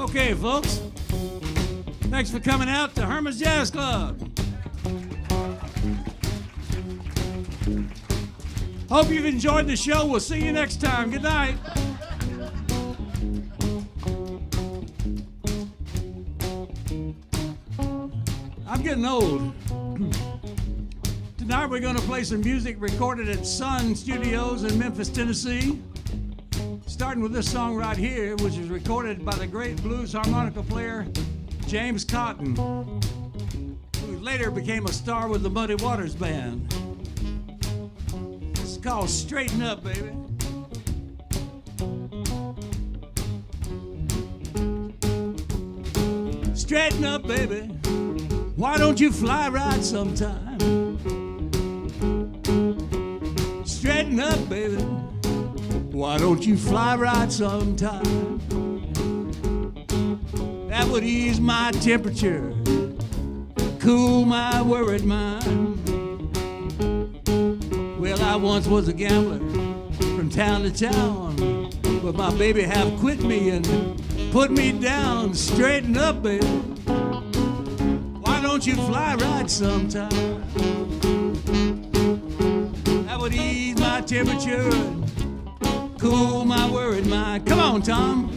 Okay, folks. Thanks for coming out to Herman's Jazz Club. Hope you've enjoyed the show. We'll see you next time. Good night. I'm getting old. Tonight we're going to play some music recorded at Sun Studios in Memphis, Tennessee. Starting with this song right here, which was recorded by the great blues harmonica player James Cotton, who later became a star with the Muddy Waters Band. It's called Straighten Up, Baby. Straighten up, baby. Why don't you fly right sometime? Straighten up, baby. Why don't you fly right sometime? That would ease my temperature, cool my worried mind. Well, I once was a gambler from town to town, but my baby have quit me and put me down. Straighten up, baby. Why don't you fly right sometime? That would ease my temperature, cool my worried mind. Come on, Tom.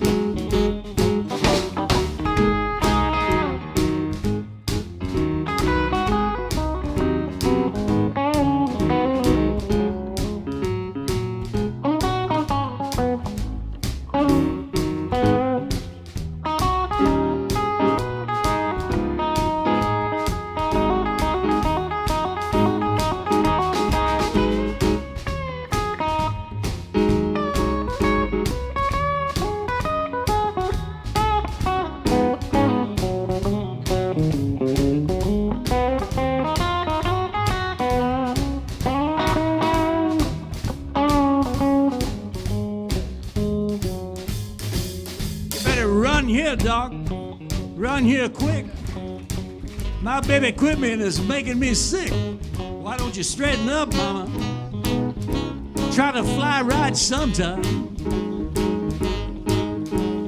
Doc, run here quick. My baby quit me and it's making me sick. Why don't you straighten up, mama? Try to fly right sometime.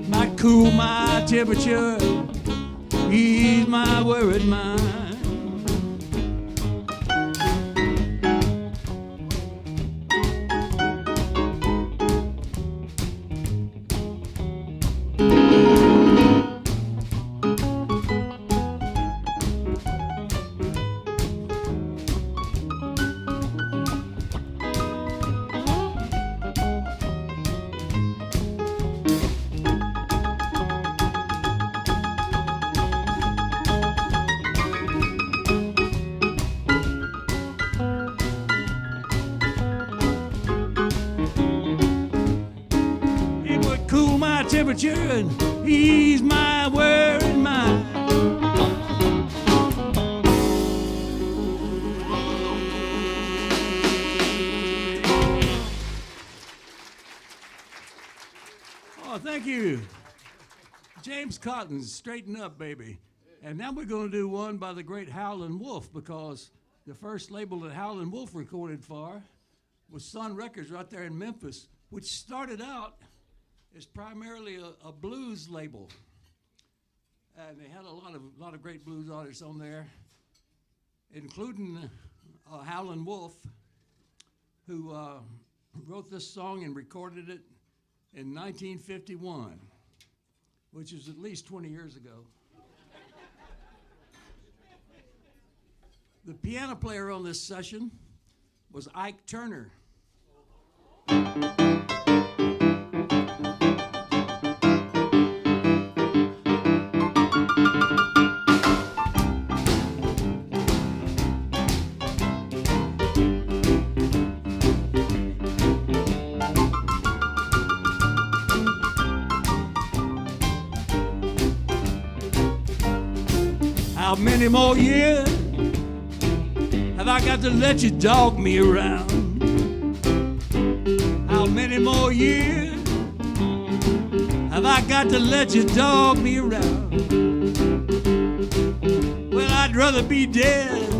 Might cool my temperature, ease my worried mind. It would cool my temperature and ease my worried mind. Oh, thank you. James Cotton's Straighten Up, Baby. And now we're going to do one by the great Howlin Wolf, because the first label that Howlin Wolf recorded for was Sun Records right there in Memphis, which started out as primarily a blues label. And they had a lot of great blues artists on there, including Howlin Wolf, who wrote this song and recorded it in 1951, which is at least 20 years ago. The piano player on this session was Ike Turner. How many more years have I got to let you dog me around? How many more years have I got to let you dog me around? Well, I'd rather be dead,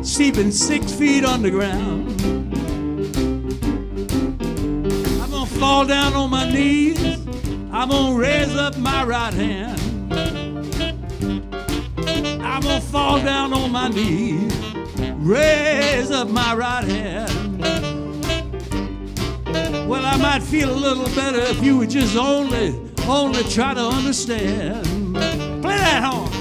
sleeping 6 feet underground. I'm gonna fall down on my knees, I'm gonna raise up my right hand. I'm gonna fall down on my knees, raise up my right hand. Well, I might feel a little better if you would just only try to understand. Play that horn.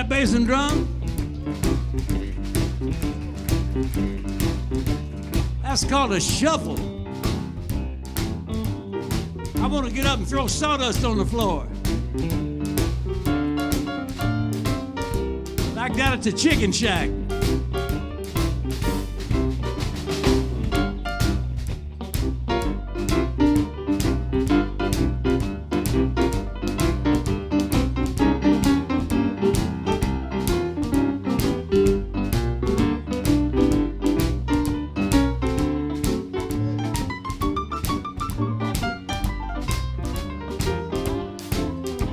Bass and drum. That's called a shuffle. I want to get up and throw sawdust on the floor. Like that at the Chicken Shack.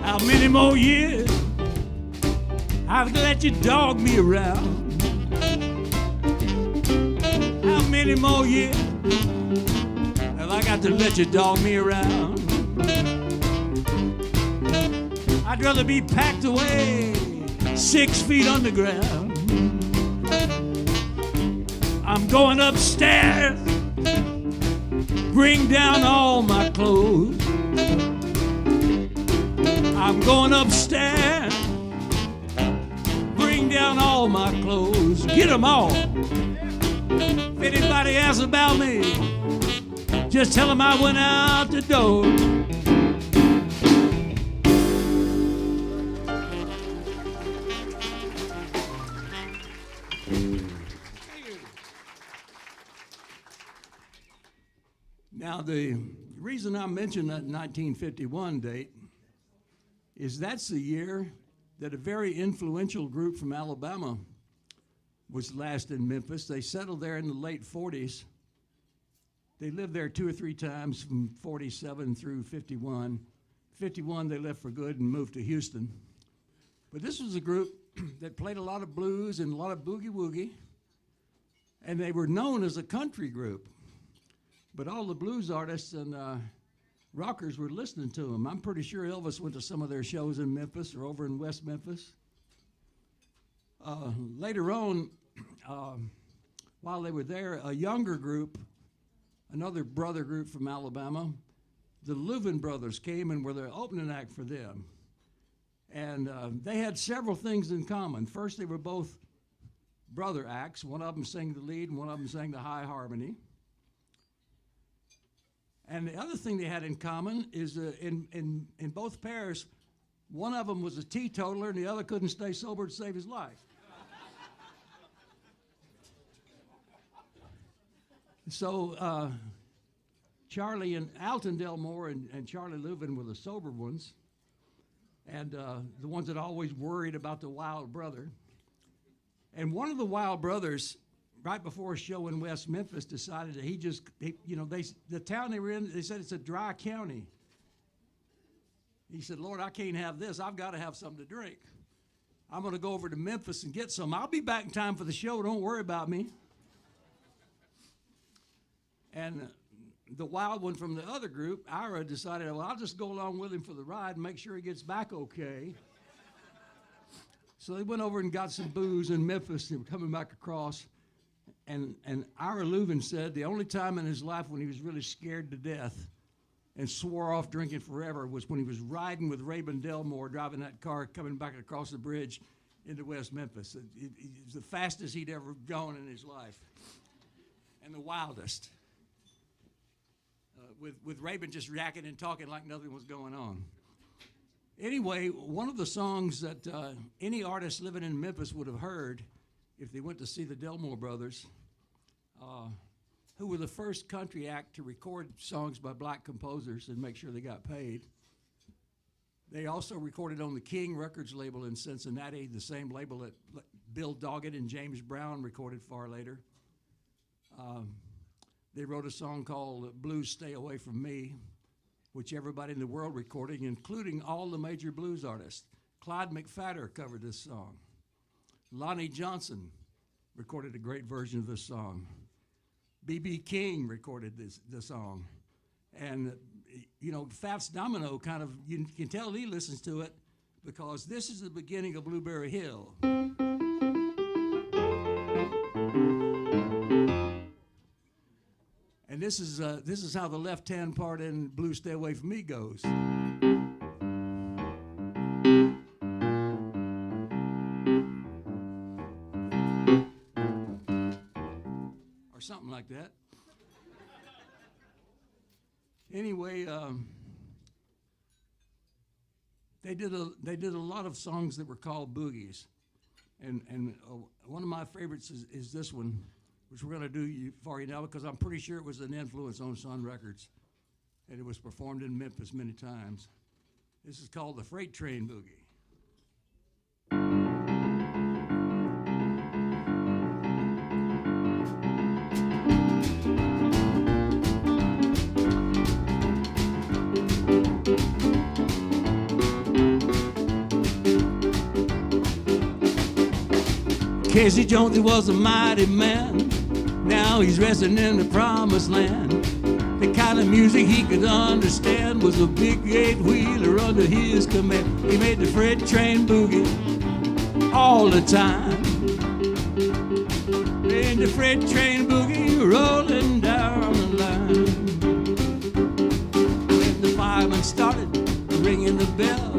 How many more years I've let you dog me around? How many more years have I got to let you dog me around? I'd rather be packed away 6 feet underground. I'm going upstairs, bring down all my clothes. I'm going upstairs, bring down all my clothes. Get them all. If anybody asks about me, just tell them I went out the door. Now, the reason I mentioned that 1951 date is that's the year that a very influential group from Alabama was last in Memphis. They settled there in the late 40s. They lived there 2 or 3 times from 47 through 51. 51, they left for good and moved to Houston. But this was a group that played a lot of blues and a lot of boogie-woogie, and they were known as a country group. But all the blues artists and rockers were listening to them. I'm pretty sure Elvis went to some of their shows in Memphis or over in West Memphis. Later on, while they were there, a younger group, another brother group from Alabama, the Louvin brothers came and were the opening act for them. And they had several things in common. First, they were both brother acts. One of them sang the lead and one of them sang the high harmony. And the other thing they had in common is in both pairs, one of them was a teetotaler and the other couldn't stay sober to save his life. So Charlie and Alton Delmore and Charlie Louvin were the sober ones, and the ones that always worried about the wild brother. And one of the wild brothers, right before a show in West Memphis, decided that the town they were in, they said it's a dry county. He said, Lord, I can't have this. I've got to have something to drink. I'm going to go over to Memphis and get some. I'll be back in time for the show. Don't worry about me. And the wild one from the other group, Ira, decided, well, I'll just go along with him for the ride and make sure he gets back okay. So they went over and got some booze in Memphis. They were coming back across. And Ira Louvin said the only time in his life when he was really scared to death and swore off drinking forever was when he was riding with Rabin Delmore, driving that car, coming back across the bridge into West Memphis. It was the fastest he'd ever gone in his life, and the wildest. With Rabin just yakking and talking like nothing was going on. Anyway, one of the songs that any artist living in Memphis would have heard if they went to see the Delmore brothers, who were the first country act to record songs by black composers and make sure they got paid. They also recorded on the King Records label in Cincinnati, the same label that Bill Doggett and James Brown recorded far later. They wrote a song called Blues Stay Away From Me, which everybody in the world recorded, including all the major blues artists. Clyde McPhatter covered this song. Lonnie Johnson recorded a great version of this song. B.B. King recorded the song. And, Fats Domino you can tell he listens to it because this is the beginning of Blueberry Hill. And this is how the left-hand part in Blues Stay Away From Me goes. Something like that. Anyway, they did a lot of songs that were called boogies, and one of my favorites is this one, which we're going to do for you now because I'm pretty sure it was an influence on Sun Records, and it was performed in Memphis many times. This is called the Freight Train Boogie. Casey Jones, he was a mighty man. Now he's resting in the promised land. The kind of music he could understand was a big eight-wheeler under his command. He made the freight train boogie all the time. Made the freight train boogie rolling down the line. When the fireman started ringing the bell,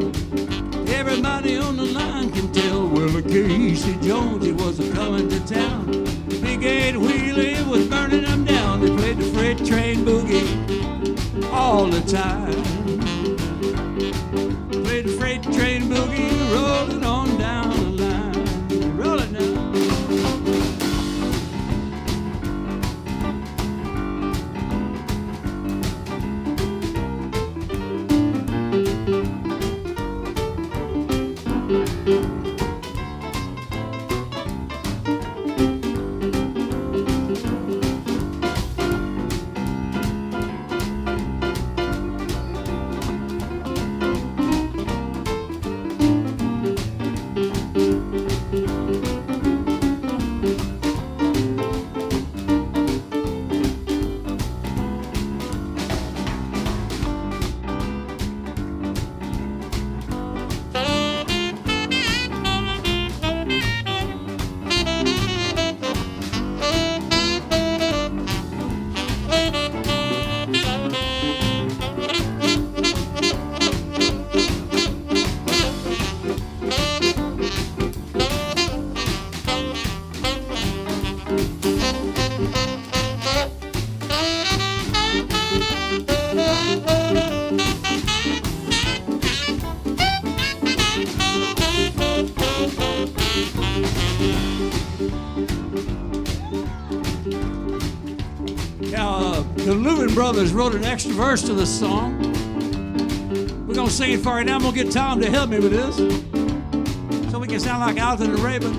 everybody on the line can tell. Well, Casey Jones, he was a-coming to town. The big eight-wheeler was burning them down. They played the freight train boogie all the time. Played the freight train boogie rolling on down the line. Rolling down. Brothers wrote an extra verse to the song. We're gonna sing it for you now. I'm gonna get Tom to help me with this, so we can sound like Alton and Raven.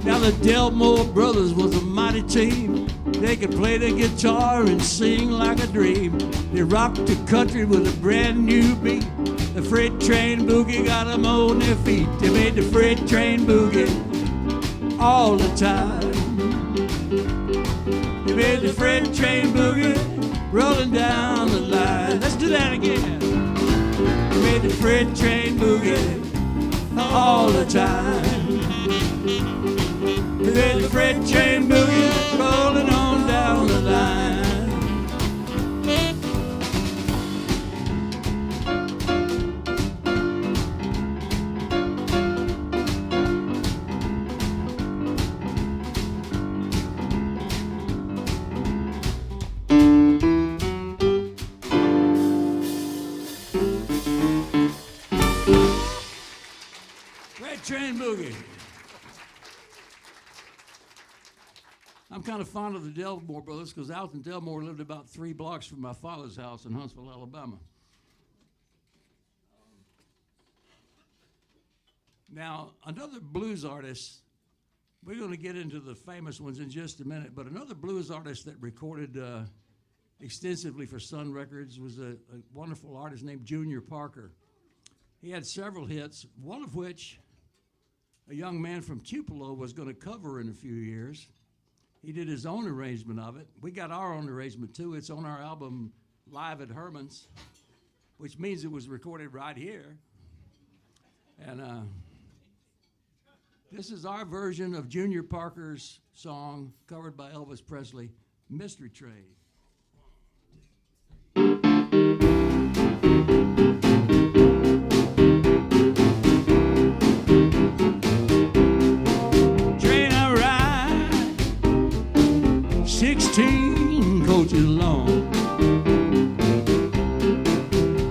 Now the Delmore Brothers was a mighty team. They could play the guitar and sing like a dream. They rocked the country with a brand new beat. The freight train boogie got them on their feet. They made the freight train boogie all the time. Made the freight train boogie rolling down the line. Let's do that again. Made the freight train boogie all the time. Made the freight train boogie rolling on down the line. Train boogie. I'm kind of fond of the Delmore Brothers because Alton Delmore lived about 3 blocks from my father's house in Huntsville, Alabama. Now, another blues artist, we're going to get into the famous ones in just a minute, but another blues artist that recorded extensively for Sun Records was a wonderful artist named Junior Parker. He had several hits, one of which a young man from Tupelo was going to cover in a few years. He did his own arrangement of it. We got our own arrangement too. It's on our album Live at Herman's, which means it was recorded right here. And this is our version of Junior Parker's song covered by Elvis Presley, Mystery Train. Train I ride, 16 coaches long.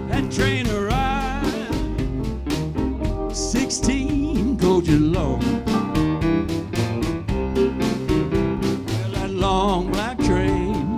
That train I ride, 16 coaches long. Well, that long black train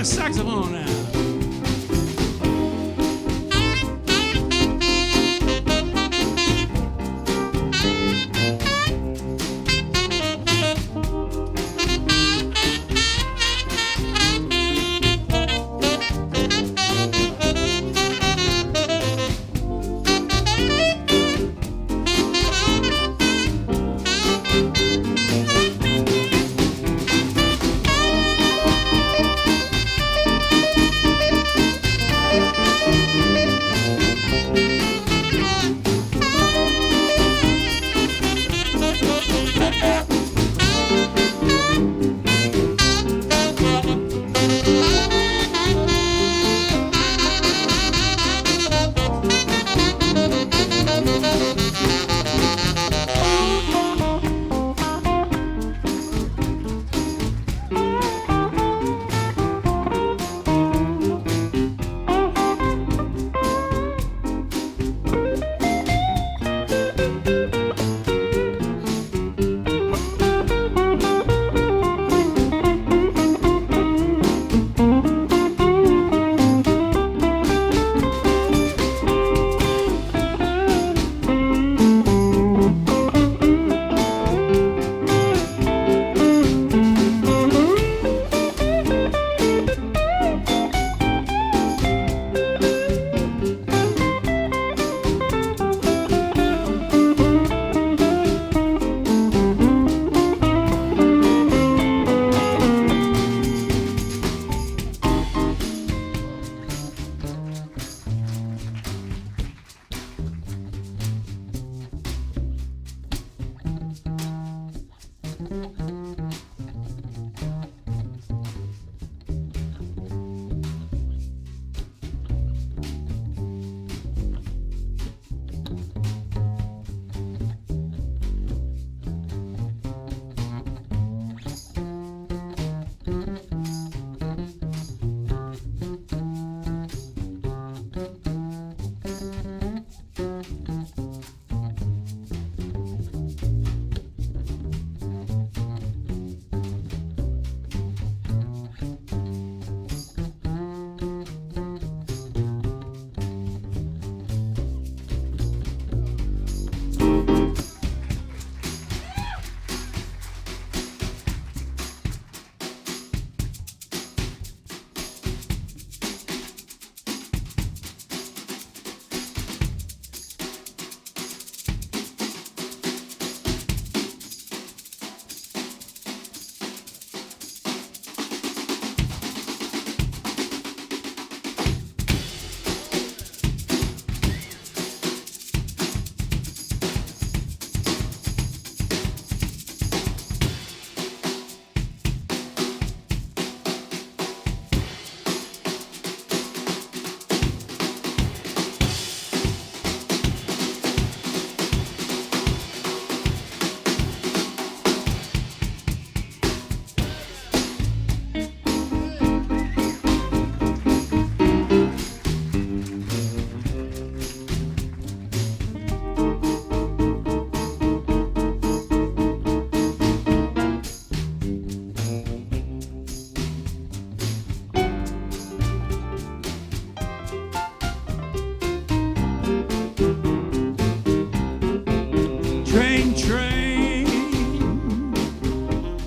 a saxophone now.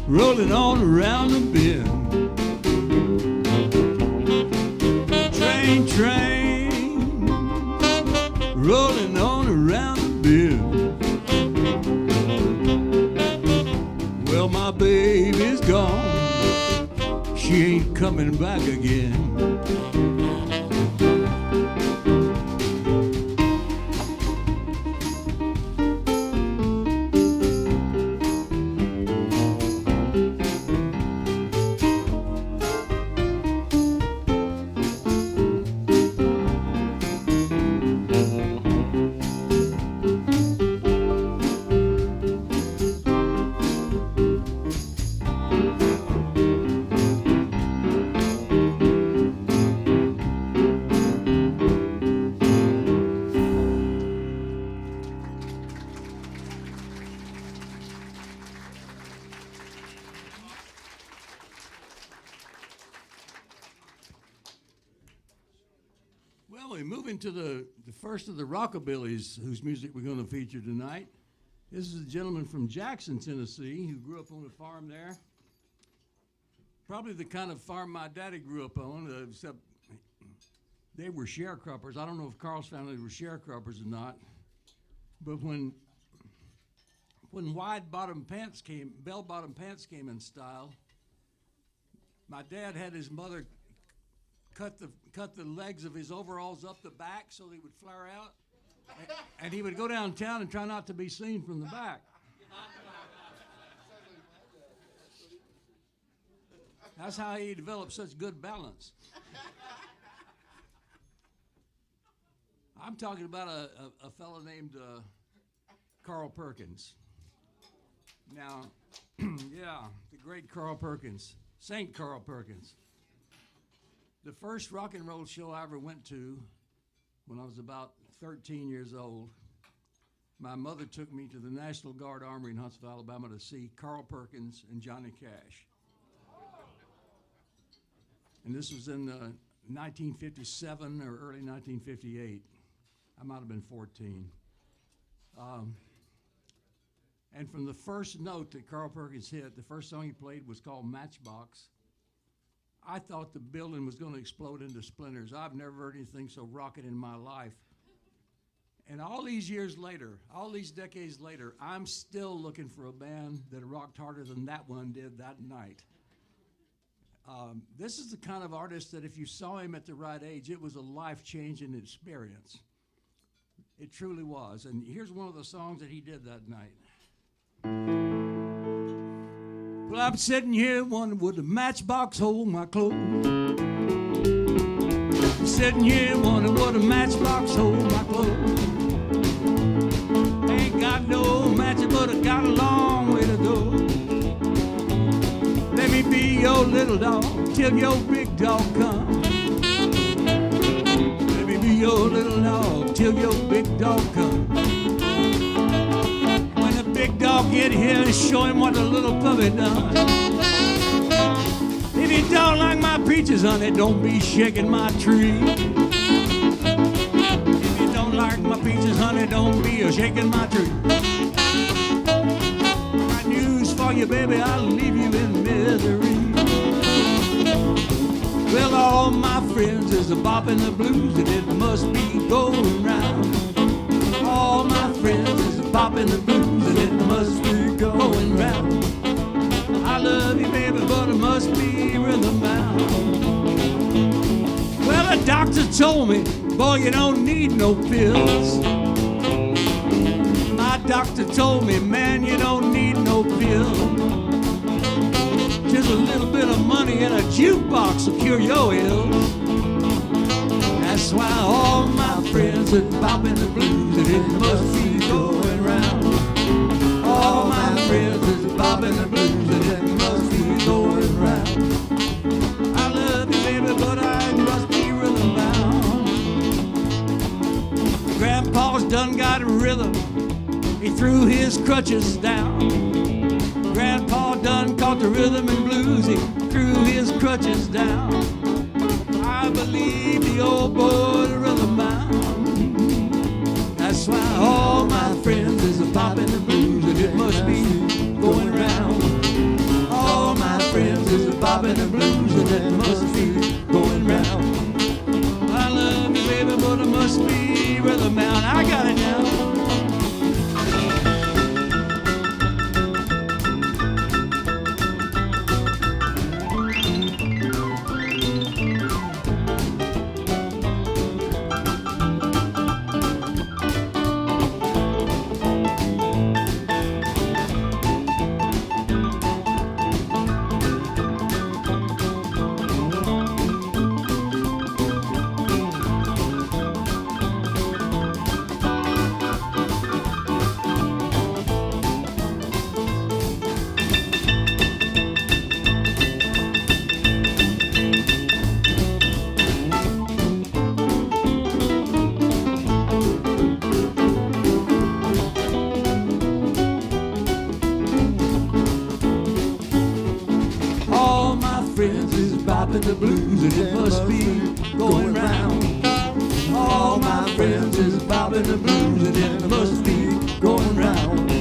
rolling on around the bend. Train, rolling on around the bend. Well, my baby's gone, she ain't coming back again. Well, we move into the first of the rockabillys whose music we're going to feature tonight. This is a gentleman from Jackson, Tennessee, who grew up on a farm there. Probably the kind of farm my daddy grew up on, except they were sharecroppers. I don't know if Carl's family were sharecroppers or not, but when bell-bottom pants came in style, my dad had his mother cut the legs of his overalls up the back so they would flare out, and he would go downtown and try not to be seen from the back. That's how he developed such good balance. I'm talking about a fellow named Carl Perkins. Now, yeah, the great Carl Perkins, Saint Carl Perkins. The first rock and roll show I ever went to when I was about 13 years old, my mother took me to the National Guard Armory in Huntsville, Alabama to see Carl Perkins and Johnny Cash. And this was in 1957 or early 1958. I might have been 14. And from the first note that Carl Perkins hit, the first song he played was called Matchbox. I thought the building was going to explode into splinters. I've never heard anything so rocking in my life. And all these years later, all these decades later, I'm still looking for a band that rocked harder than that one did that night. This is the kind of artist that if you saw him at the right age, it was a life-changing experience. It truly was. And here's one of the songs that he did that night. Well, I'm sitting here wondering, would the matchbox hold my clothes? I'm sitting here wondering, would the matchbox hold my clothes? Ain't got no matches, but I got a long way to go. Let me be your little dog till your big dog comes. Let me be your little dog till your big dog comes. When the big dog get here, show him what the little puppy done. If you don't like my peaches, honey, don't be shaking my tree. If you don't like my peaches, honey, don't be shaking my tree. My news for you, baby, I'll leave you in misery. Well, all my friends is a bopping the blues, and it must be going round. All my friends is a bopping the blues, and it must be going round. I love you, baby, but it must be rhythm bound. Well, the doctor told me, boy, you don't need no pills. My doctor told me, man, you don't need no pills. Just a little bit of money and a jukebox will cure your ills. That's why all my friends are bopping the blues, and it must be going round. All my friends are bopping the blues, and it must be going round. I love you, baby, but I must be rhythm bound. Grandpa's done got rhythm. He threw his crutches down. Grandpa done caught the rhythm and blues. He threw his crutches down. I believe the old boy's rhythm bound. That's why all my friends is a poppin' the blues, and it must be going round. All my friends is a poppin' the blues, and it must be going round. I love you, baby, but it must be rhythm bound. I got it now. The blues, and it must be going round. all my friends is bobbing the blues, and it must be going round.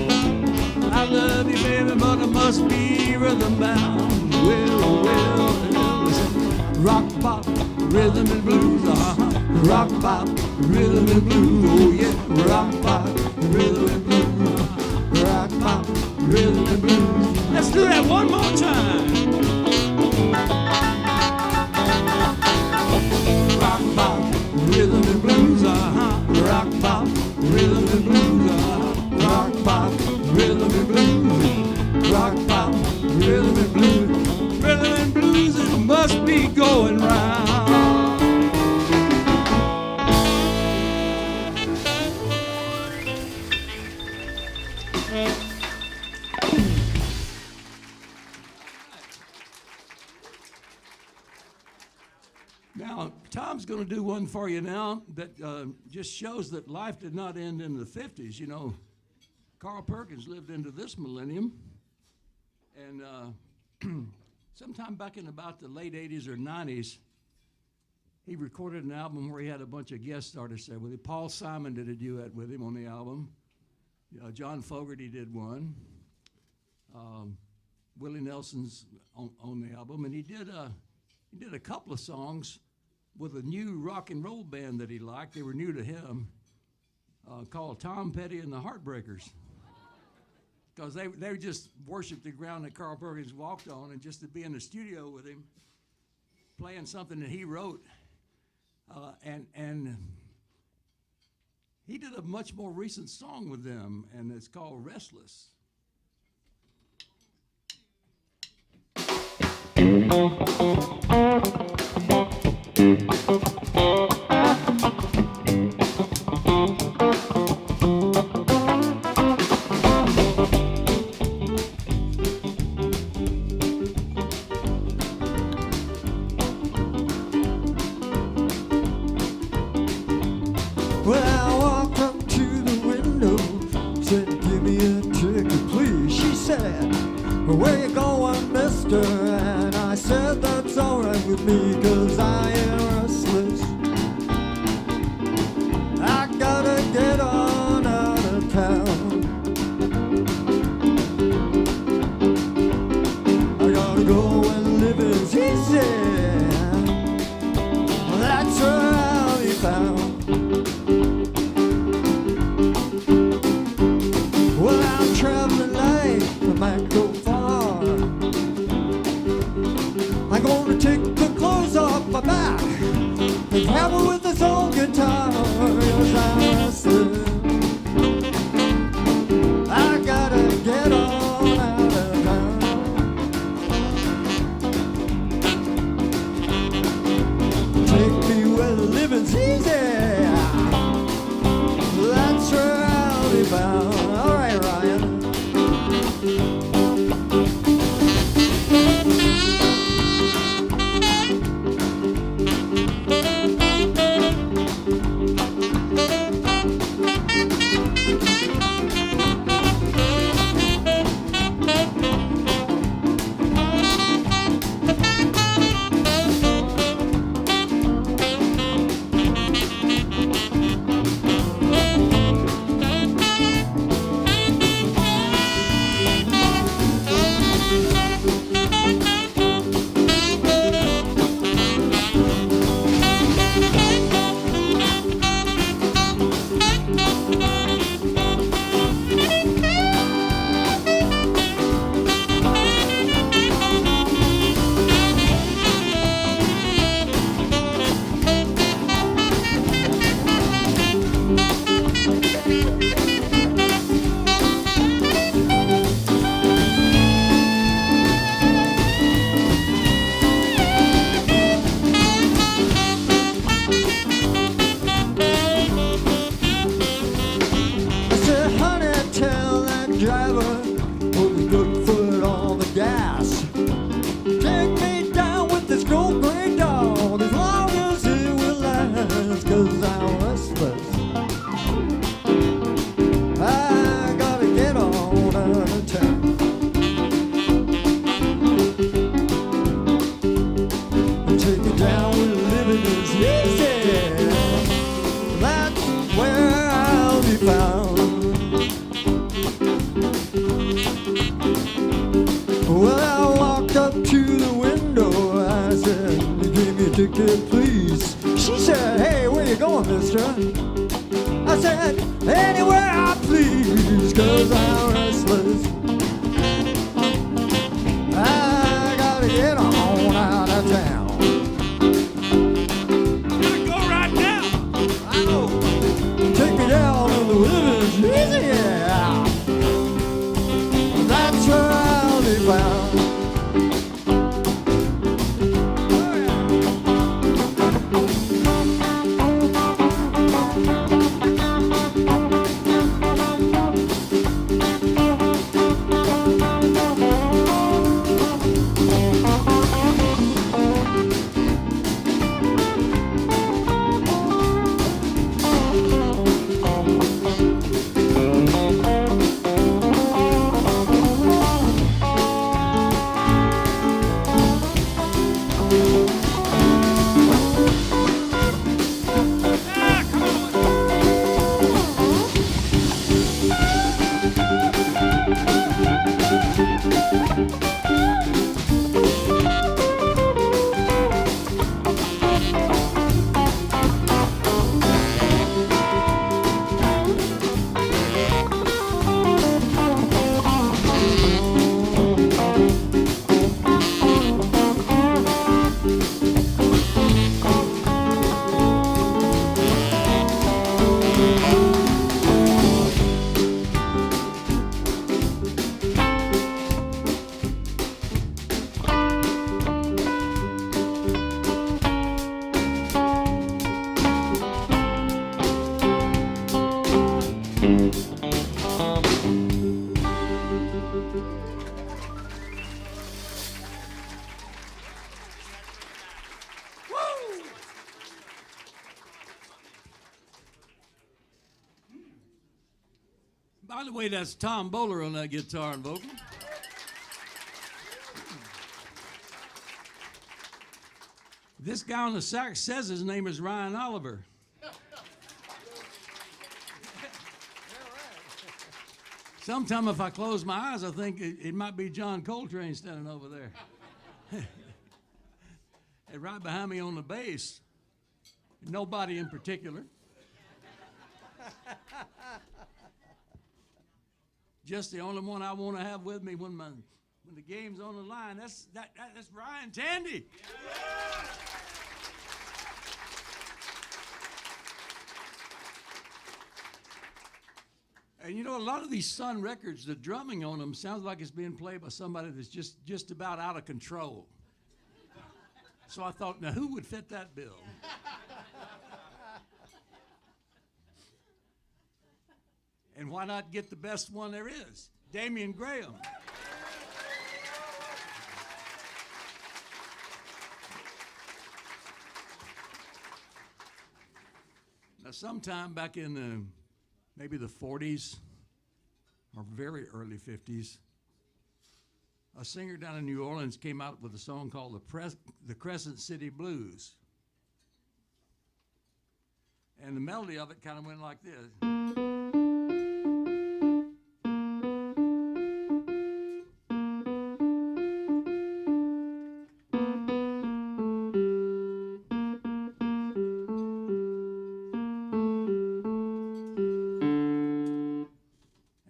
I love you, baby, but I must be rhythm bound. Well, listen, rock, pop, rhythm and blues, rock, pop, rhythm and blues, oh yeah, rock, pop, rhythm and blues, rock, pop, rhythm and blues. Let's do that one more time. Rock, pop, rhythm and blues, rock, pop, rhythm and blues, rock, pop, rhythm and blues, rock, pop, rhythm and blues, rhythm and blues, it must be going round. Now, Tom's going to do one for you now that just shows that life did not end in the 50s. You know, Carl Perkins lived into this millennium, and sometime back in about the late 80s or 90s, he recorded an album where he had a bunch of guest artists there with him. Paul Simon did a duet with him on the album. John Fogerty did one. Willie Nelson's on the album, and he did a couple of songs with a new rock and roll band that he liked. They were new to him, called Tom Petty and the Heartbreakers. Because they just worshiped the ground that Carl Perkins walked on, and just to be in the studio with him, playing something that he wrote, and he did a much more recent song with them, and it's called Restless. Well, I walked up to the window, said, give me a ticket, please. She said, where you going, mister? And I said, that's all right with me, 'cause I am restless. I gotta get on out of town. I gotta go and live as easy. That's where I'll be found. Well, I'm traveling light, I might go far. I'm gonna take the clothes off my back and travel with this old guitar. Yes, I'm restless. I gotta get on out of town. Take me where the living's easy. That's where I'll be bound. All right, Ryan. said, give me a ticket, please. She said, hey, where you going, mister? I said, anywhere I please, 'cause I'm restless. I gotta get on out of town. Gotta go right now. I know. Take me down in the wilderness, yeah. That's where I'll be found. By the way, that's Tom Bowler on that guitar and vocal. This guy on the sax says his name is Ryan Oliver. Sometime if I close my eyes, I think it might be John Coltrane standing over there. And right behind me on the bass, nobody in particular. Just the only one I want to have with me when the game's on the line. That's Ryan Tandy. Yeah. And you know, a lot of these Sun records, the drumming on them sounds like it's being played by somebody that's just about out of control. So I thought, now who would fit that bill? And why not get the best one there is? Damian Graham. Now, sometime back in maybe the 40s or very early 50s, a singer down in New Orleans came out with a song called the Crescent City Blues. And the melody of it kind of went like this.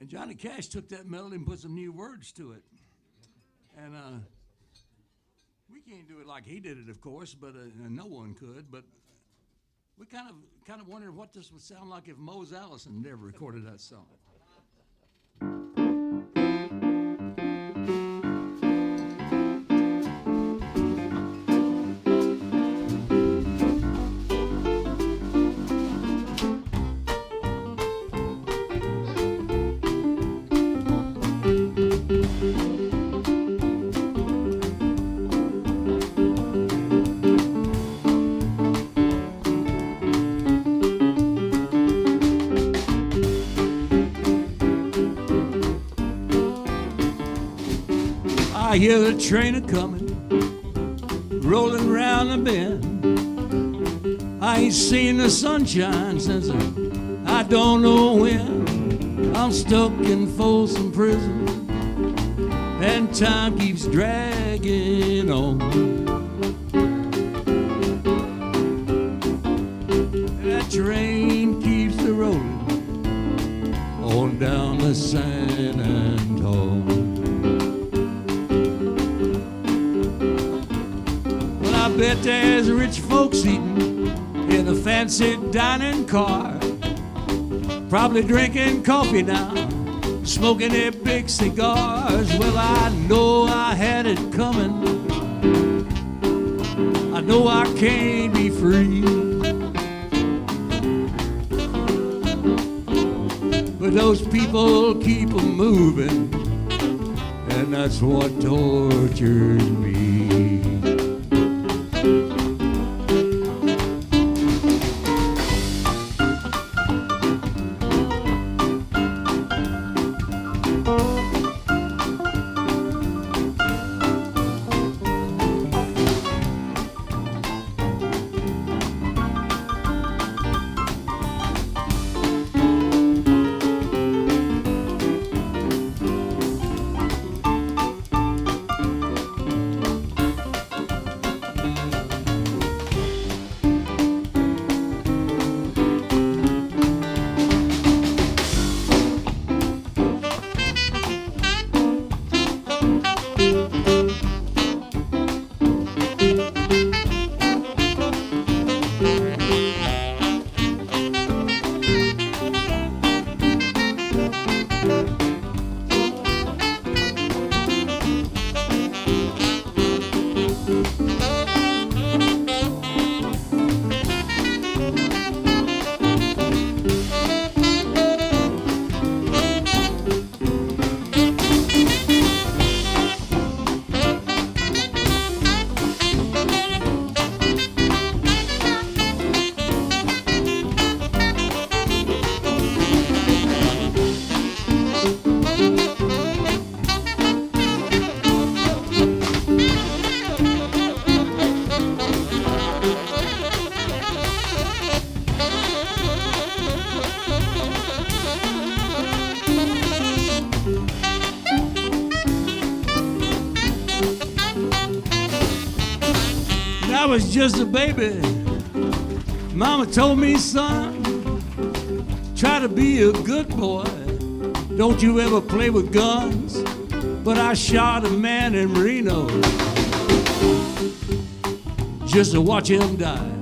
Johnny Cash took that melody and put some new words to it. And we can't do it like he did it, of course, but no one could. But we kind of wondered what this would sound like if Mose Allison never recorded that song. I hear the train a-comin', rolling round the bend. I ain't seen the sunshine since I don't know when. I'm stuck in Folsom Prison, and time keeps dragging on. San Antonio. Well, I bet there's rich folks eating in a fancy dining car, probably drinking coffee now, smoking their big cigars. Well, I know I had it coming. I know I can't be free. But those people keep a moving, and that's what tortures me. I was just a baby, Mama told me, son, try to be a good boy. Don't you ever play with guns. But I shot a man in Reno just to watch him die.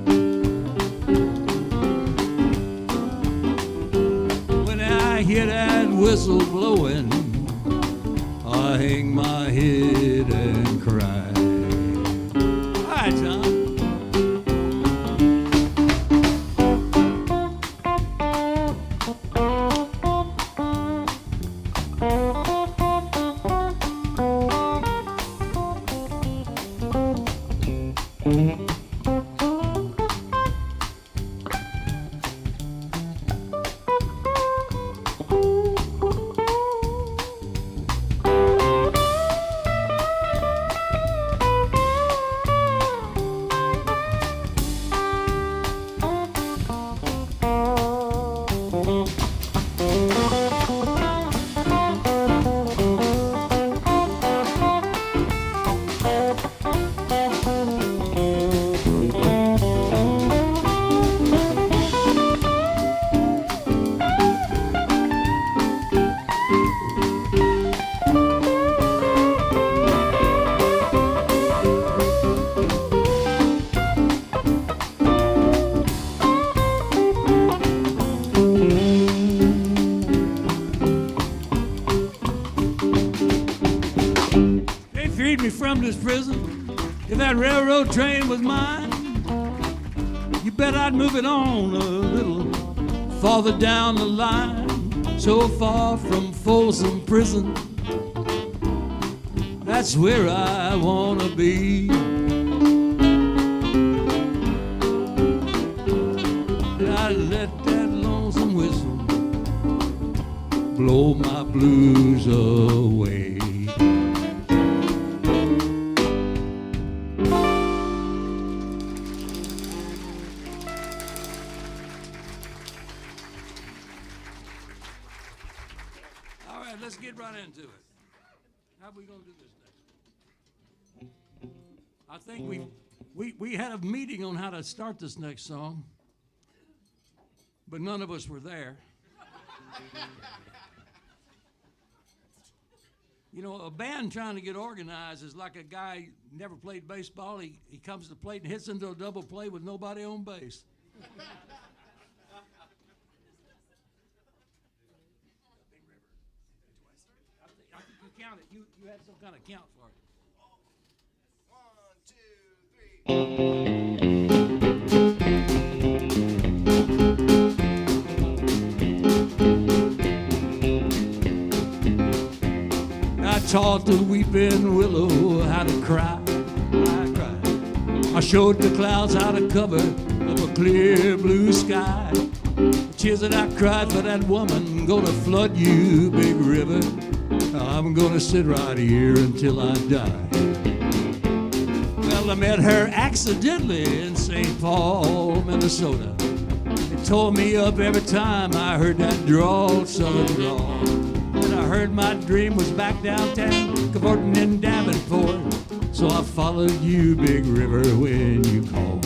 When I hear that whistle blowing, I hang my head and cry. All right, John. From this prison, if that railroad train was mine, you bet I'd move it on a little farther down the line, so far from Folsom Prison. That's where I wanna be. And I let that lonesome whistle blow my blues away. Let's get right into it. How are we going to do this next? I think we had a meeting on how to start this next song, but none of us were there. You know, a band trying to get organized is like a guy never played baseball. He comes to the plate and hits into a double play with nobody on base. I think you count it. You had some kind of count for it. 1, 2, 3. I taught the weeping willow how to cry. I cried. I showed the clouds how to cover up a clear blue sky. The tears that I cried for that woman gonna flood you, big river. I'm gonna sit right here until I die. Well, I met her accidentally in St. Paul, Minnesota. It tore me up every time I heard that drawled southern drawl. And I heard my dream was back downtown, cavorting in Davenport. So I followed you, big river, when you called.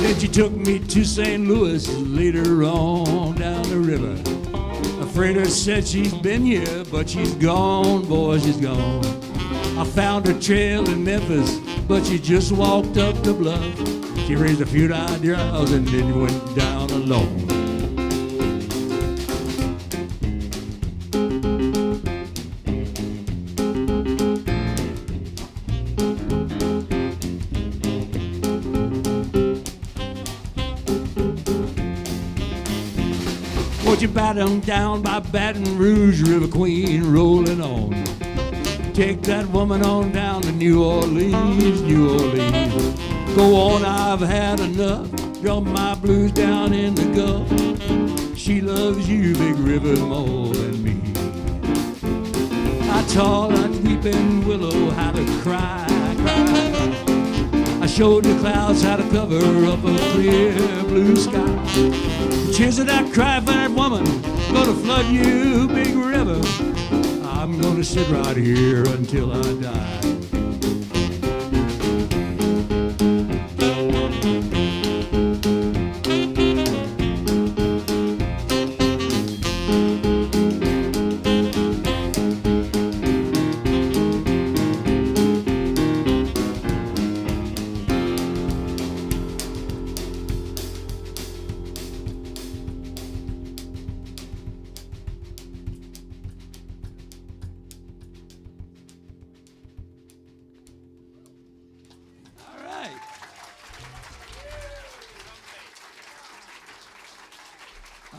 Then she took me to St. Louis later on down the river. A freighter said she's been here, but she's gone, boy, she's gone. I found her trail in Memphis, but she just walked up the bluff. She raised a few eyebrows and then went down alone. Won't you batten down by Baton Rouge, River Queen, rolling on. Take that woman on down to New Orleans, New Orleans. Go on, I've had enough. Drop my blues down in the Gulf. She loves you, big river, more than me. I taught that weeping willow how to cry, cry. I showed the clouds how to cover up a clear blue sky. Tears that I cry for that woman, gonna flood you, big river. I'm gonna sit right here until I die.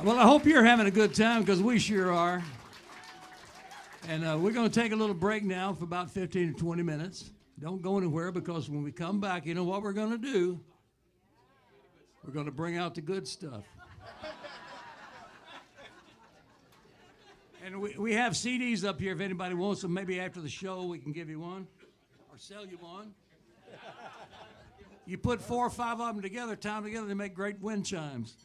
Well, I hope you're having a good time, because we sure are. And we're going to take a little break now for about 15 to 20 minutes. Don't go anywhere, because when we come back, you know what we're going to do? We're going to bring out the good stuff. And we have CDs up here if anybody wants them. Maybe after the show we can give you one or sell you one. You put 4 or 5 of them together, tie them together, they make great wind chimes.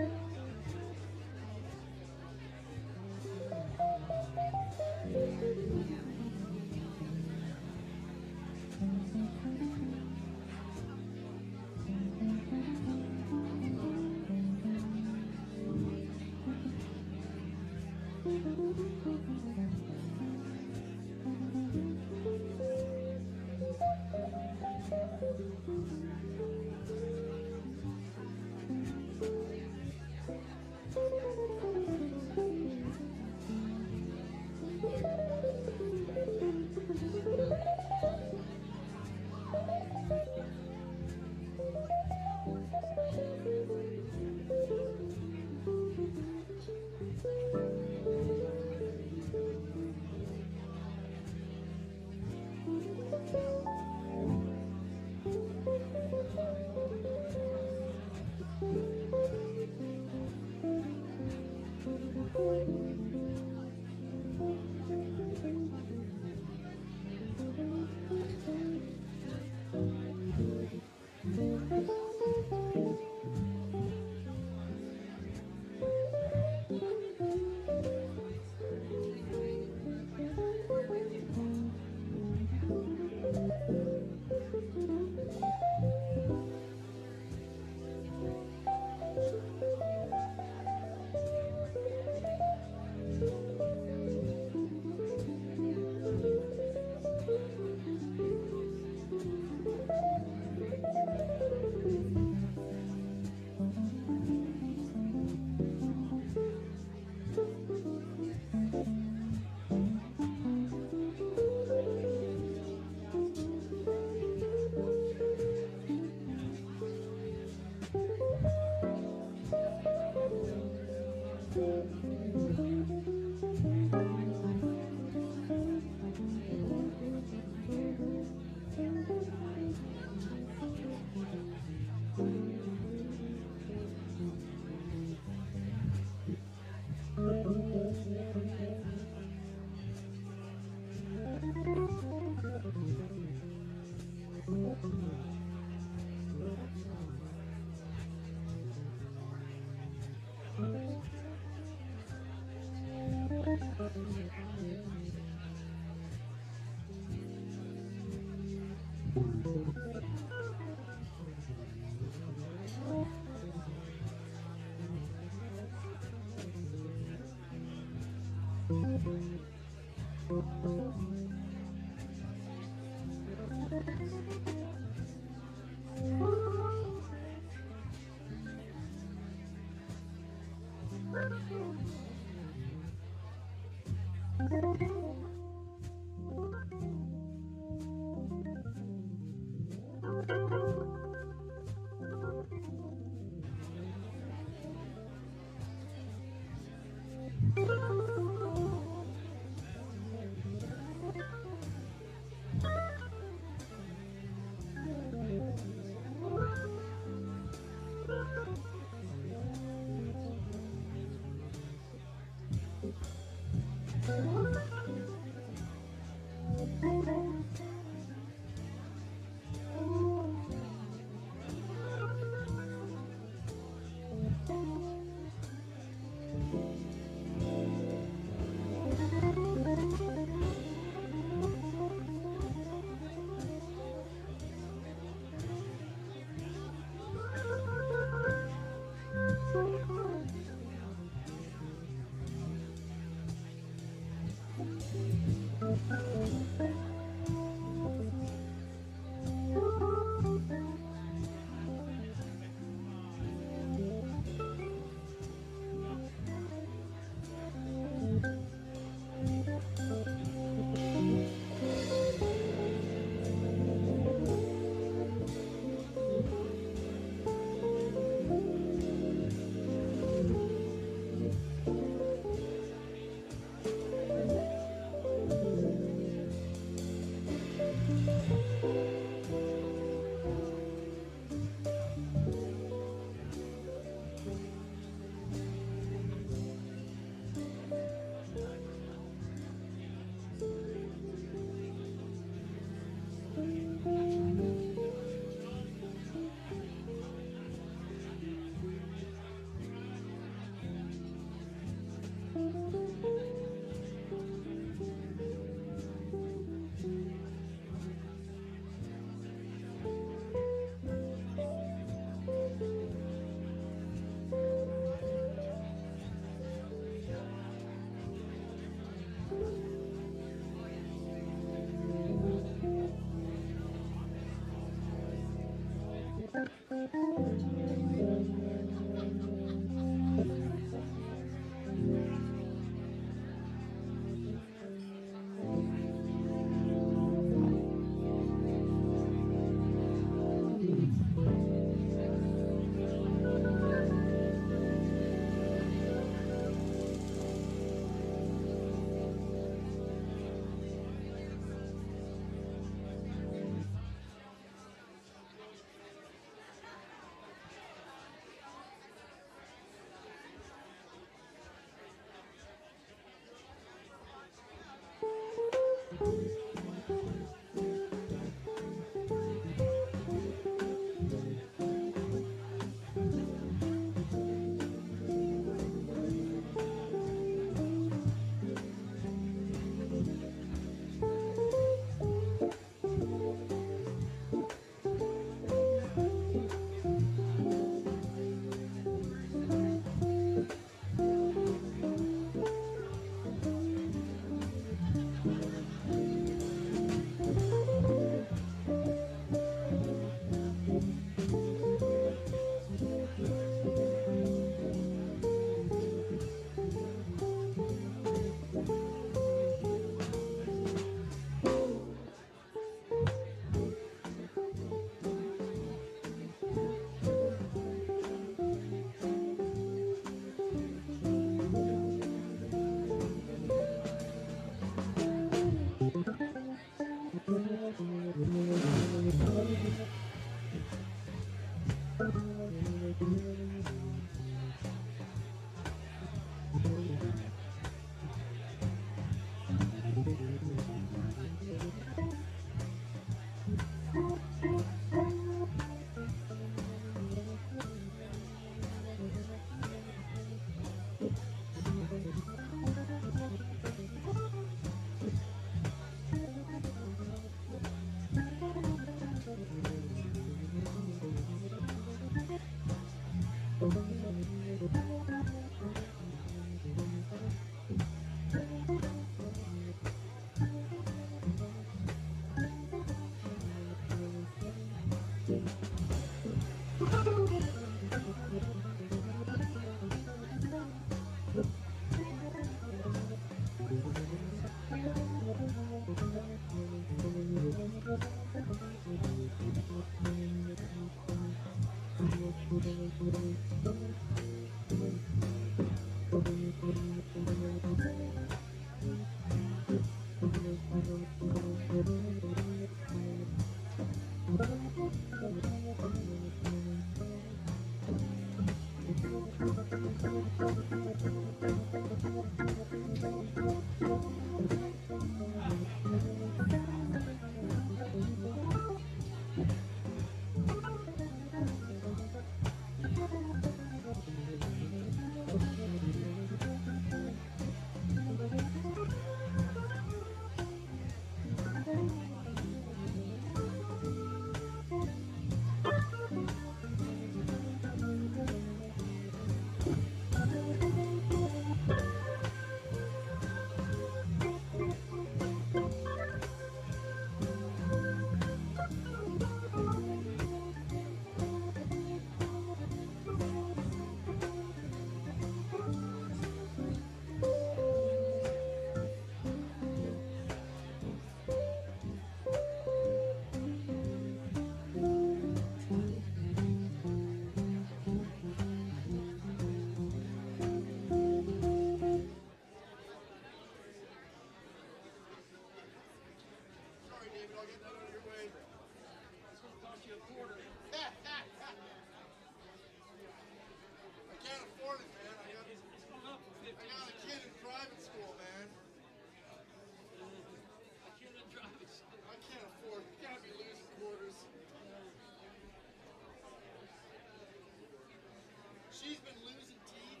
She's been losing teeth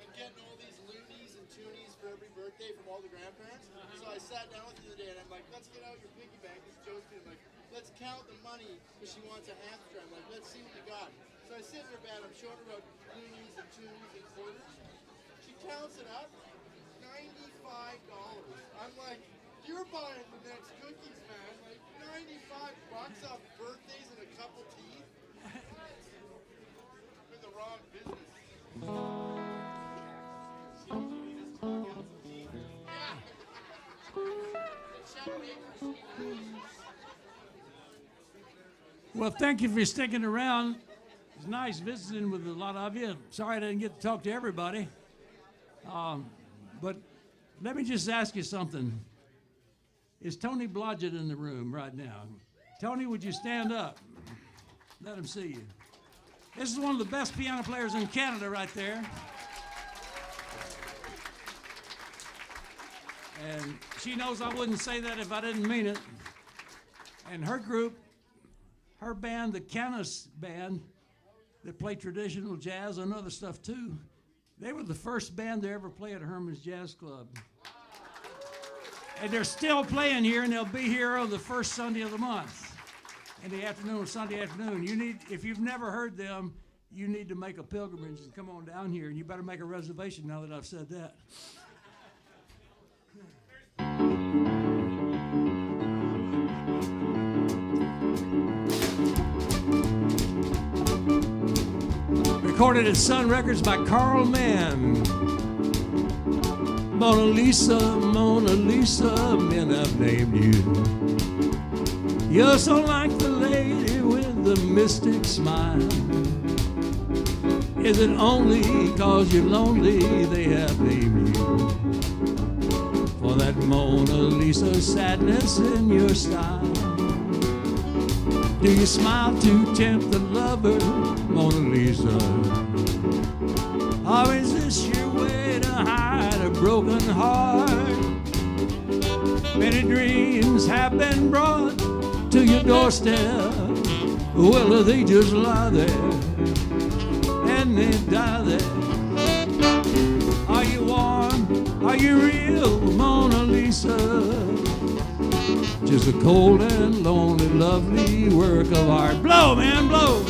and getting all these loonies and toonies for every birthday from all the grandparents. So I sat down with her the other day and I'm like, let's get out your piggy bank. This joke's been like, let's count the money because she wants a hamster. I'm like, let's see what we got. So I sit in her bed, I'm showing her about loonies and toonies and quarters. She counts it up, $95. I'm like, you're buying the next cookies, man. Like $95 off birthdays and a couple teeth. I'm in the wrong business. Well, thank you for sticking around. It's nice visiting with a lot of you. Sorry I didn't get to talk to everybody. But let me just ask you something. Is Tony Blodgett in the room right now? Tony, would you stand up? Let him see you. This is one of the best piano players in Canada right there. And she knows I wouldn't say that if I didn't mean it. And her group, her band, the Canis Band, that play traditional jazz and other stuff too, they were the first band to ever play at Herman's Jazz Club. And they're still playing here, and they'll be here on the first Sunday of the month. In the afternoon, Sunday afternoon. You need, if you've never heard them, you need to make a pilgrimage and come on down here, and you better make a reservation now that I've said that. Recorded at Sun Records by Carl Mann. Mona Lisa, Mona Lisa, men I've named you. You're so like the lady with the mystic smile. Is it only 'cause you're lonely they have named you? For that Mona Lisa sadness in your style. Do you smile to tempt the lover, Mona Lisa? Or is this your way to hide a broken heart? Many dreams have been brought to your doorstep. Well, they just lie there and they die there. Are you warm? Are you real, Mona Lisa? Just a cold and lonely, lovely work of art. Blow, man, blow!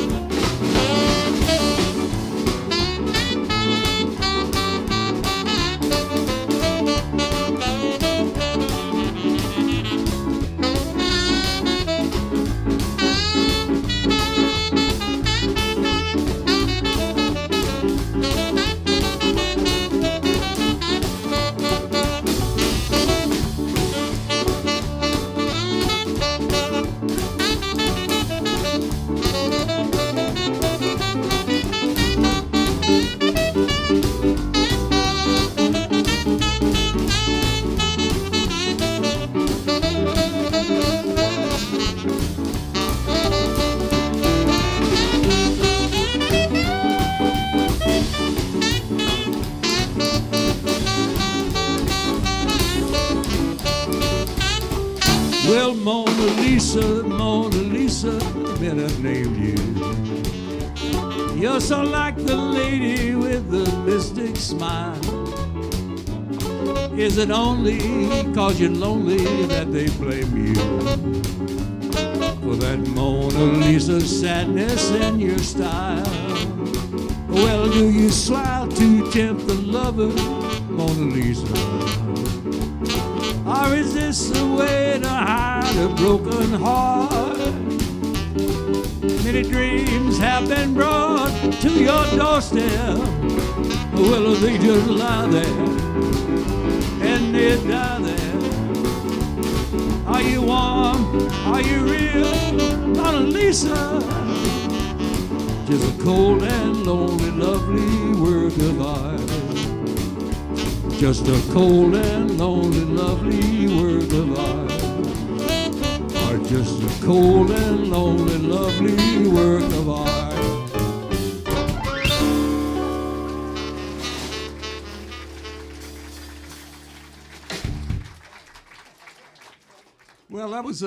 Well, Mona Lisa, men have named you. You're so like the lady with the mystic smile. Is it only 'cause you're lonely that they blame you for that Mona Lisa sadness in your style? Well, do you smile to tempt the lover, Mona Lisa? Or is this a way to hide a broken heart? Many dreams have been brought to your doorstep. Well, they just lie there and they die there. Are you warm? Are you real, Mona Lisa? Just a cold and lonely, lovely work of art. Just a cold and lonely, lovely work of art. Or just a cold and lonely, lovely work of art. Well, that was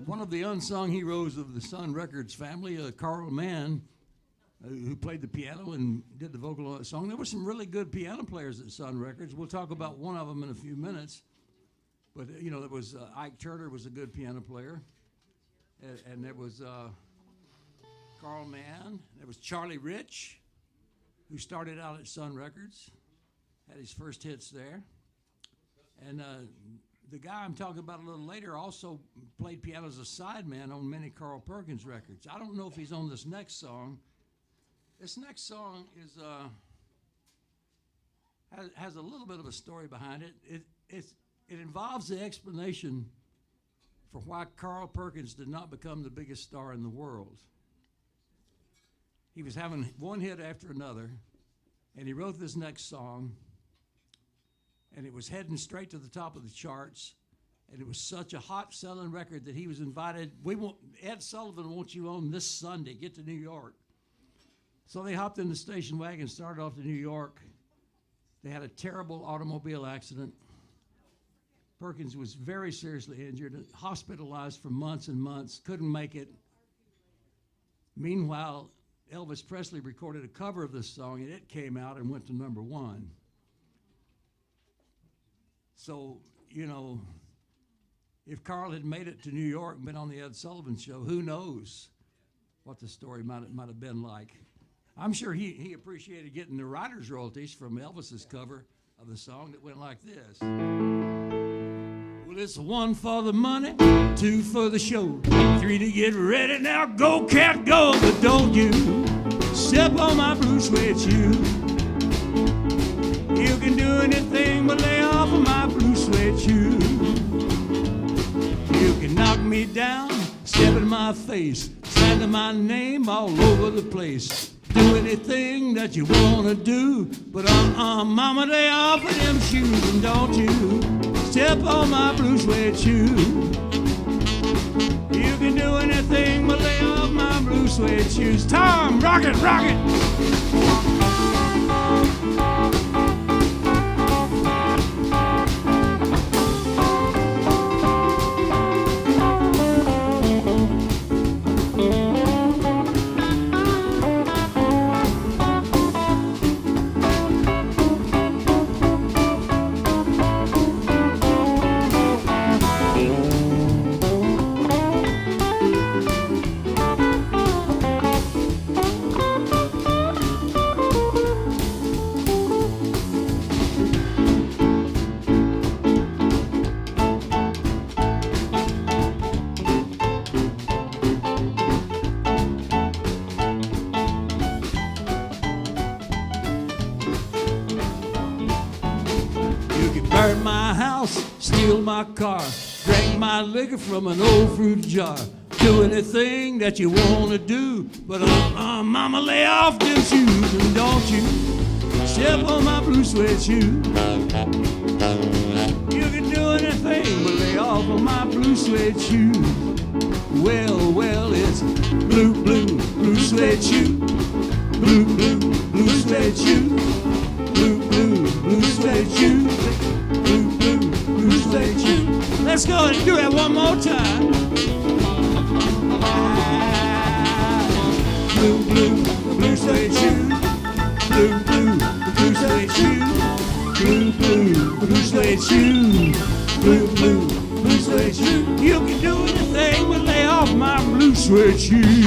one of the unsung heroes of the Sun Records family, Carl Mann, who played the piano and did the vocal on that song. There were some really good piano players at Sun Records. We'll talk about one of them in a few minutes. But, you know, there was Ike Turner was a good piano player. And there was Carl Mann. There was Charlie Rich, who started out at Sun Records, had his first hits there. And the guy I'm talking about a little later also played piano as a sideman on many Carl Perkins records. I don't know if he's on this next song. This next song is has a little bit of a story behind it. It involves the explanation for why Carl Perkins did not become the biggest star in the world. He was having one hit after another, and he wrote this next song, and it was heading straight to the top of the charts, and it was such a hot-selling record that he was invited. Ed Sullivan wants you on this Sunday. Get to New York. So they hopped in the station wagon, started off to New York. They had a terrible automobile accident. Perkins was very seriously injured, hospitalized for months and months, couldn't make it. Meanwhile, Elvis Presley recorded a cover of this song, and it came out and went to #1. So, you know, if Carl had made it to New York and been on the Ed Sullivan Show, who knows what the story might have been like. I'm sure he appreciated getting the writer's royalties from Elvis's cover of the song that went like this. Well, it's 1 for the money, 2 for the show, 3 to get ready. Now go, cat, go, but don't you step on my blue suede shoe. You can do anything but lay off of my blue suede shoe. You can knock me down, step in my face, slander my name all over the place. Do anything that you wanna do, but mama, lay off of them shoes, and don't you step on my blue suede shoe. You can do anything but lay off my blue suede shoes. Tom, rock it, rock it. Burn my house, steal my car, drink my liquor from an old fruit jar. Do anything that you wanna do, but mama, lay off them shoes, and don't you step on my blue suede shoe. You can do anything but lay off of my blue suede shoe. Well, it's blue, blue, blue suede shoe. Blue, blue, blue suede shoe. Blue, blue, blue suede shoe. Blue, blue, blue suede shoe. Let let's go and do that one more time. Blue, blue, blue suede shoes. Blue, blue, blue suede shoes. Blue, blue, blue suede shoes. Blue, blue, blue suede shoes. You can do anything but lay off my blue suede shoes.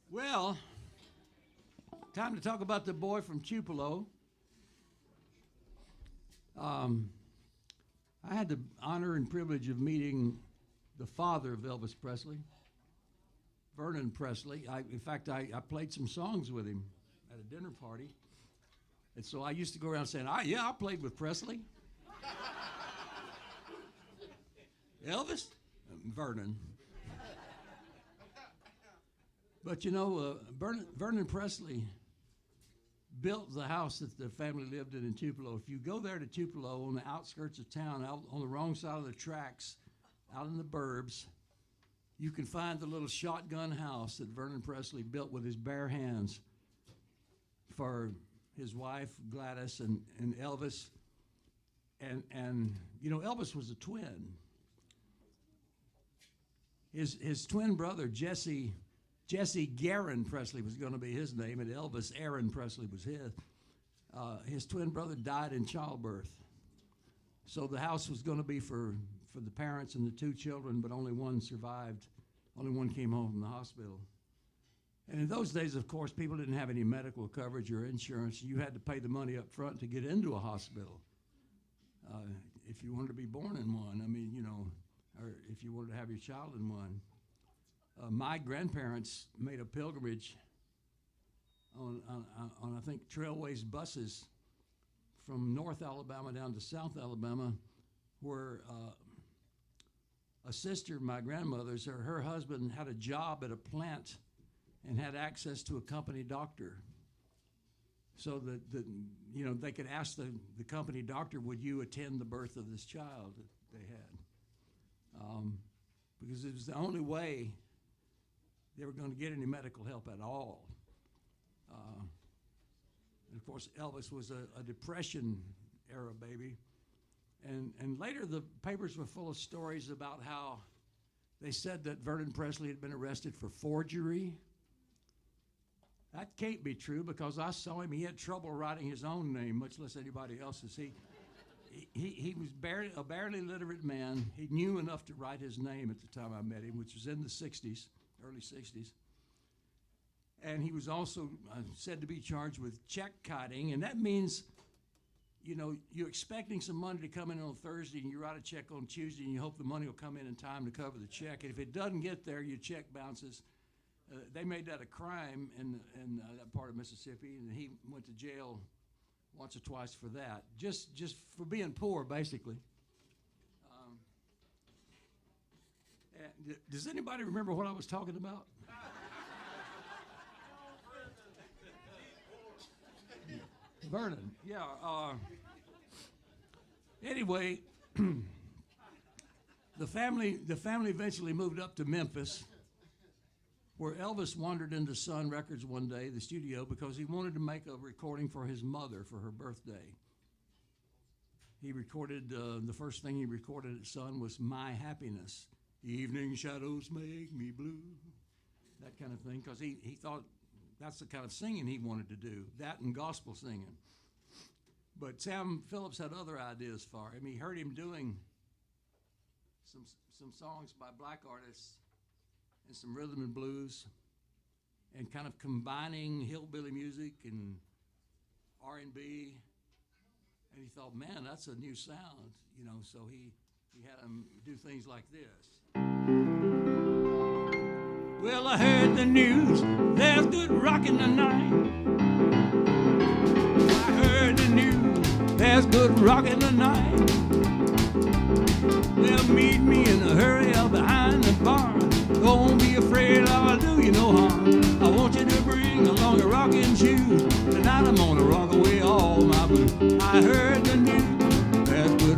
Well, time to talk about the boy from Tupelo. I had the honor and privilege of meeting the father of Elvis Presley, Vernon Presley. In fact, I played some songs with him at a dinner party. And so I used to go around saying, I played with Presley. Elvis? Vernon. But you know, Vernon Presley built the house that the family lived in Tupelo. If you go there to Tupelo on the outskirts of town, out on the wrong side of the tracks, out in the burbs, you can find the little shotgun house that Vernon Presley built with his bare hands for his wife, Gladys, and Elvis. And you know, Elvis was a twin. His twin brother, Jesse Garin Presley was going to be his name, and Elvis Aaron Presley was his. His twin brother died in childbirth. So the house was going to be for the parents and the two children, but only one survived. Only one came home from the hospital. And in those days, of course, people didn't have any medical coverage or insurance. You had to pay the money up front to get into a hospital if you wanted to be born in one. I mean, you know, or if you wanted to have your child in one. My grandparents made a pilgrimage on I think Trailways buses from North Alabama down to South Alabama, where a sister of my grandmother's, her husband had a job at a plant and had access to a company doctor. So that you know, they could ask the company doctor, would you attend the birth of this child that they had? Because it was the only way they were going to get any medical help at all. And of course, Elvis was a Depression era baby. And later the papers were full of stories about how they said that Vernon Presley had been arrested for forgery. That can't be true, because I saw him. He had trouble writing his own name, much less anybody else's. He was a barely literate man. He knew enough to write his name at the time I met him, which was in the 60s. Early 60s. And he was also said to be charged with check kiting, and that means, you know, you're expecting some money to come in on Thursday, and you write a check on Tuesday, and you hope the money will come in time to cover the check. And if it doesn't get there, your check bounces. They made that a crime in that part of Mississippi, and he went to jail once or twice for that, just for being poor, basically. Does anybody remember what I was talking about? Vernon, yeah. Anyway, the family eventually moved up to Memphis, where Elvis wandered into Sun Records one day, the studio, because he wanted to make a recording for his mother for her birthday. He recorded, the first thing he recorded at Sun was My Happiness. Evening shadows make me blue, that kind of thing, because he thought that's the kind of singing he wanted to do, that and gospel singing. But Sam Phillips had other ideas for him. He heard him doing some songs by black artists and some rhythm and blues, and kind of combining hillbilly music and R&B, and he thought, man, that's a new sound, you know, so he had him do things like this. Well, I heard the news, there's good rockin' tonight. I heard the news, there's good rockin' tonight. They'll meet me in a hurry up behind the bar. Don't be afraid, I'll do you no harm. I want you to bring along your rockin' shoes. Tonight I'm gonna rock away all my blues. I heard the news, there's good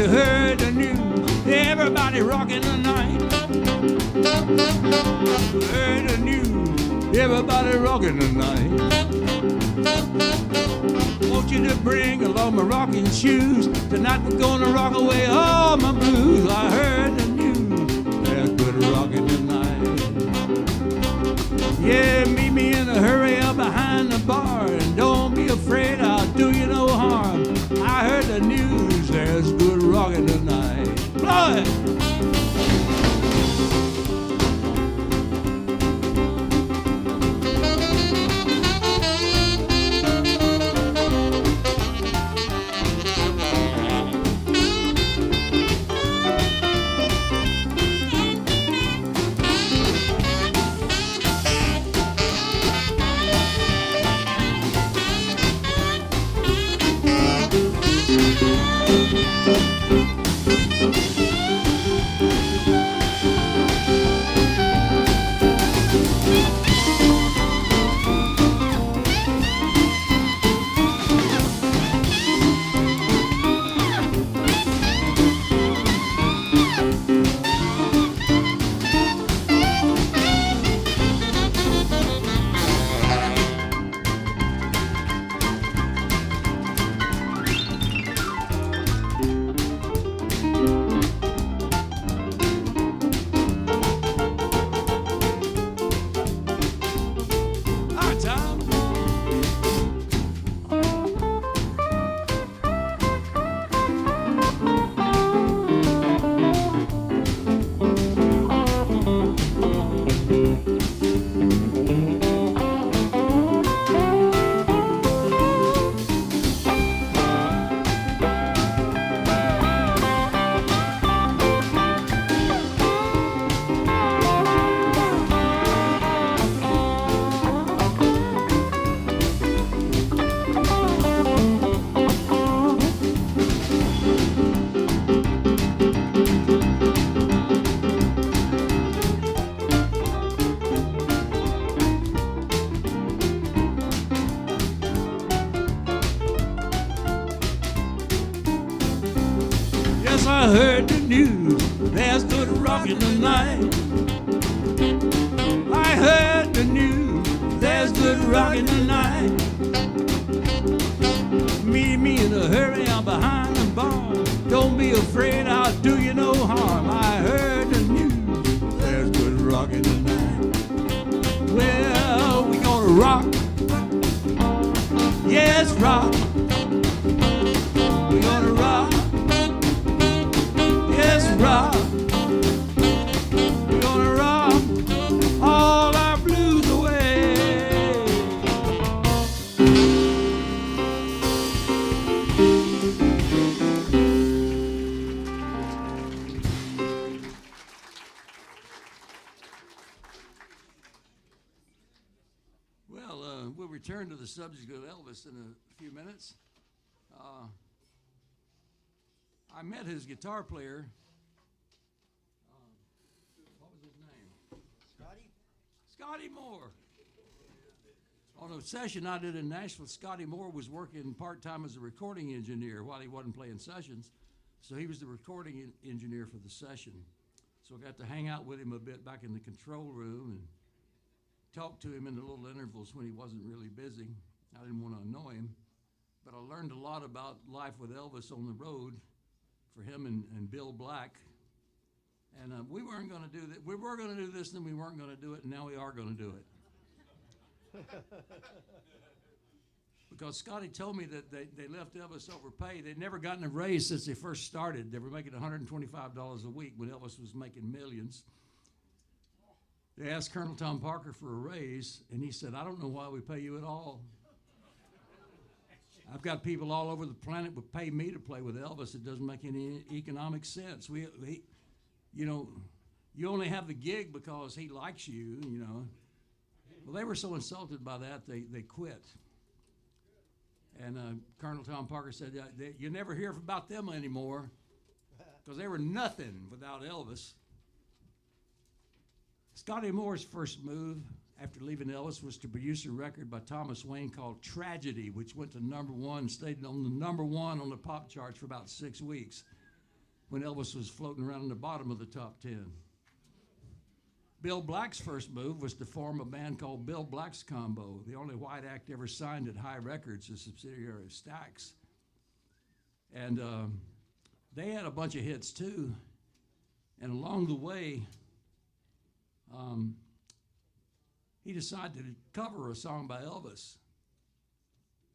you heard the news? Everybody rocking the night. Heard the news? Everybody rocking the night. Want you to bring along my rocking shoes. Tonight we're gonna rock away all my blues. I heard the news. There's good rocking tonight. Yeah, meet me in a hurry up behind the bar, and don't be afraid, I'll do you no harm. I heard the news, there's good rocking tonight. Blow it! I heard the news, there's good rockin' tonight. I heard the news, there's good rockin' tonight. Meet me in a hurry, I'm behind the bar. Don't be afraid, I'll do you no harm. I heard the news, there's good rockin' tonight. Well, we gonna rock, yes, rock. We gonna rock, yes, rock. We're gonna rock all our blues away. Well, we'll return to the subject of Elvis in a few minutes. I met his guitar player. What was his name? Scotty Moore. On a session I did in Nashville, Scotty Moore was working part-time as a recording engineer while he wasn't playing sessions. So he was the recording engineer for the session. So I got to hang out with him a bit back in the control room and talk to him in the little intervals when he wasn't really busy. I didn't want to annoy him, but I learned a lot about life with Elvis on the road for him and Bill Black. And we weren't going to do that. We were going to do this, then we weren't going to do it, and now we are going to do it. Because Scotty told me that they left Elvis overpaid. They'd never gotten a raise since they first started. They were making $125 a week when Elvis was making millions. They asked Colonel Tom Parker for a raise, and he said, I don't know why we pay you at all. I've got people all over the planet would pay me to play with Elvis. It doesn't make any economic sense. You know, you only have the gig because he likes you, you know. Well, they were so insulted by that, they quit. And Colonel Tom Parker said, you never hear about them anymore because they were nothing without Elvis. Scotty Moore's first move after leaving Elvis was to produce a record by Thomas Wayne called Tragedy, which went to #1, stayed on the #1 on the pop charts for about 6 weeks. when Elvis was floating around in the bottom of the top 10. Bill Black's first move was to form a band called Bill Black's Combo, the only white act ever signed at High Records, a subsidiary of Stax. And they had a bunch of hits too. And along the way, he decided to cover a song by Elvis.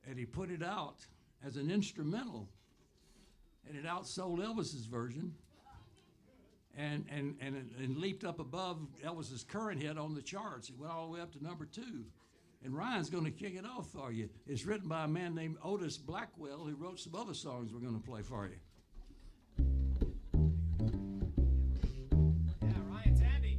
And he put it out as an instrumental. And it outsold Elvis's version. And leaped up above Elvis's current hit on the charts. It went all the way up to number 2. And Ryan's going to kick it off for you. It's written by a man named Otis Blackwell, who wrote some other songs we're going to play for you. Yeah, Ryan's handy.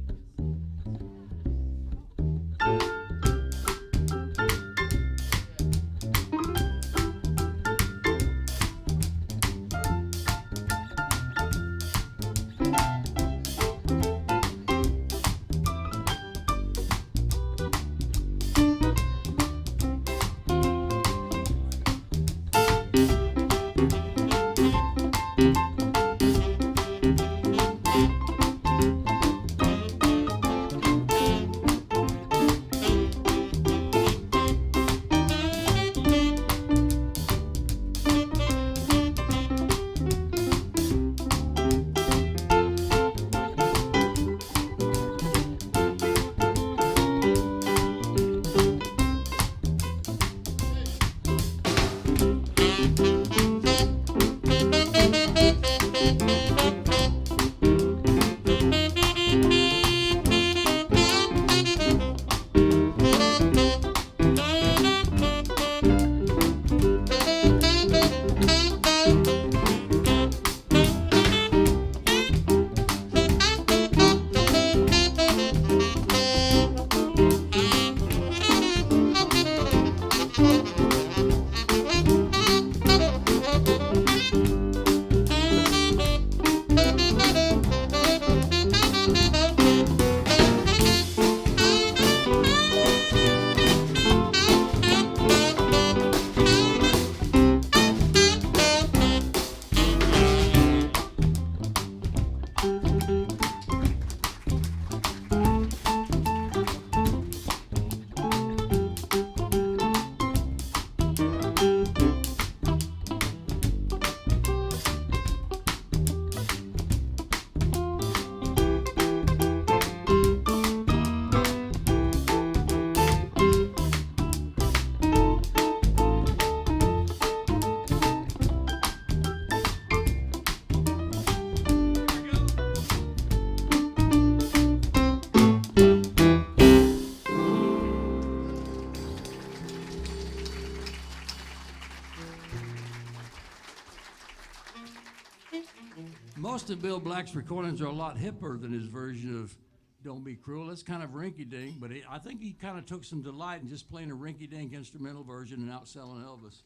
Most of Bill Black's recordings are a lot hipper than his version of Don't Be Cruel. It's kind of rinky-dink, but I think he kind of took some delight in just playing a rinky-dink instrumental version and outselling Elvis.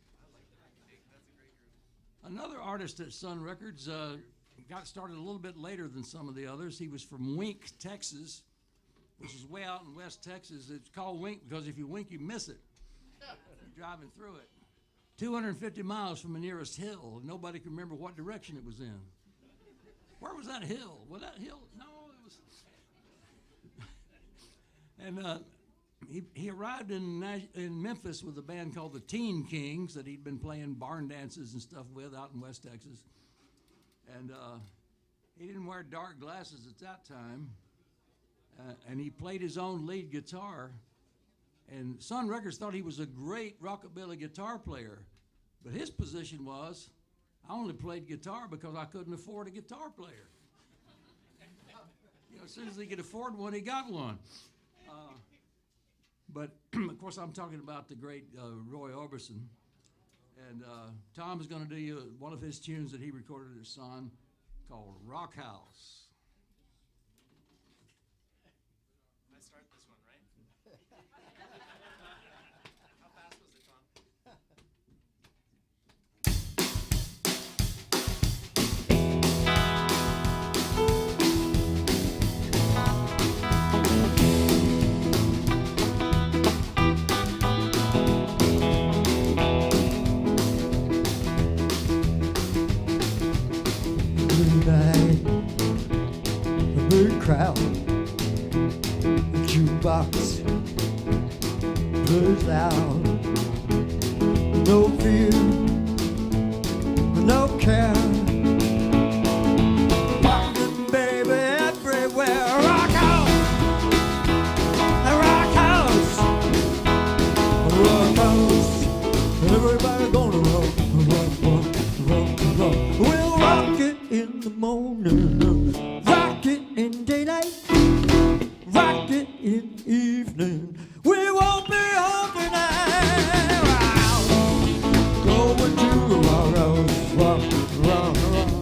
Another artist at Sun Records got started a little bit later than some of the others. He was from Wink, Texas, which is way out in West Texas. It's called Wink because if you wink, you miss it. You're driving through it. 250 miles from the nearest hill. Nobody can remember what direction it was in. Where was that hill? Was that hill? No, it was. And he arrived in Memphis with a band called the Teen Kings that he'd been playing barn dances and stuff with out in West Texas. And he didn't wear dark glasses at that time. And he played his own lead guitar. And Sun Records thought he was a great rockabilly guitar player. But his position was, I only played guitar because I couldn't afford a guitar player. You know, as soon as he could afford one, he got one. But of course, I'm talking about the great Roy Orbison. And Tom is going to do you one of his tunes that he recorded at Sun called Rock House. I start this one, right? How fast was it, Tom? Goodbye. crowd. The jukebox plays loud. No fear, no care. Rockin' baby everywhere. Rock out, rock house, rock house. Everybody gonna rock, rock, rock, rock, rock. We'll rock it in the morning, rock it in daylight, rock it in the evening. We won't be home tonight. Wow. Going to the rock house, rock, rock, rock.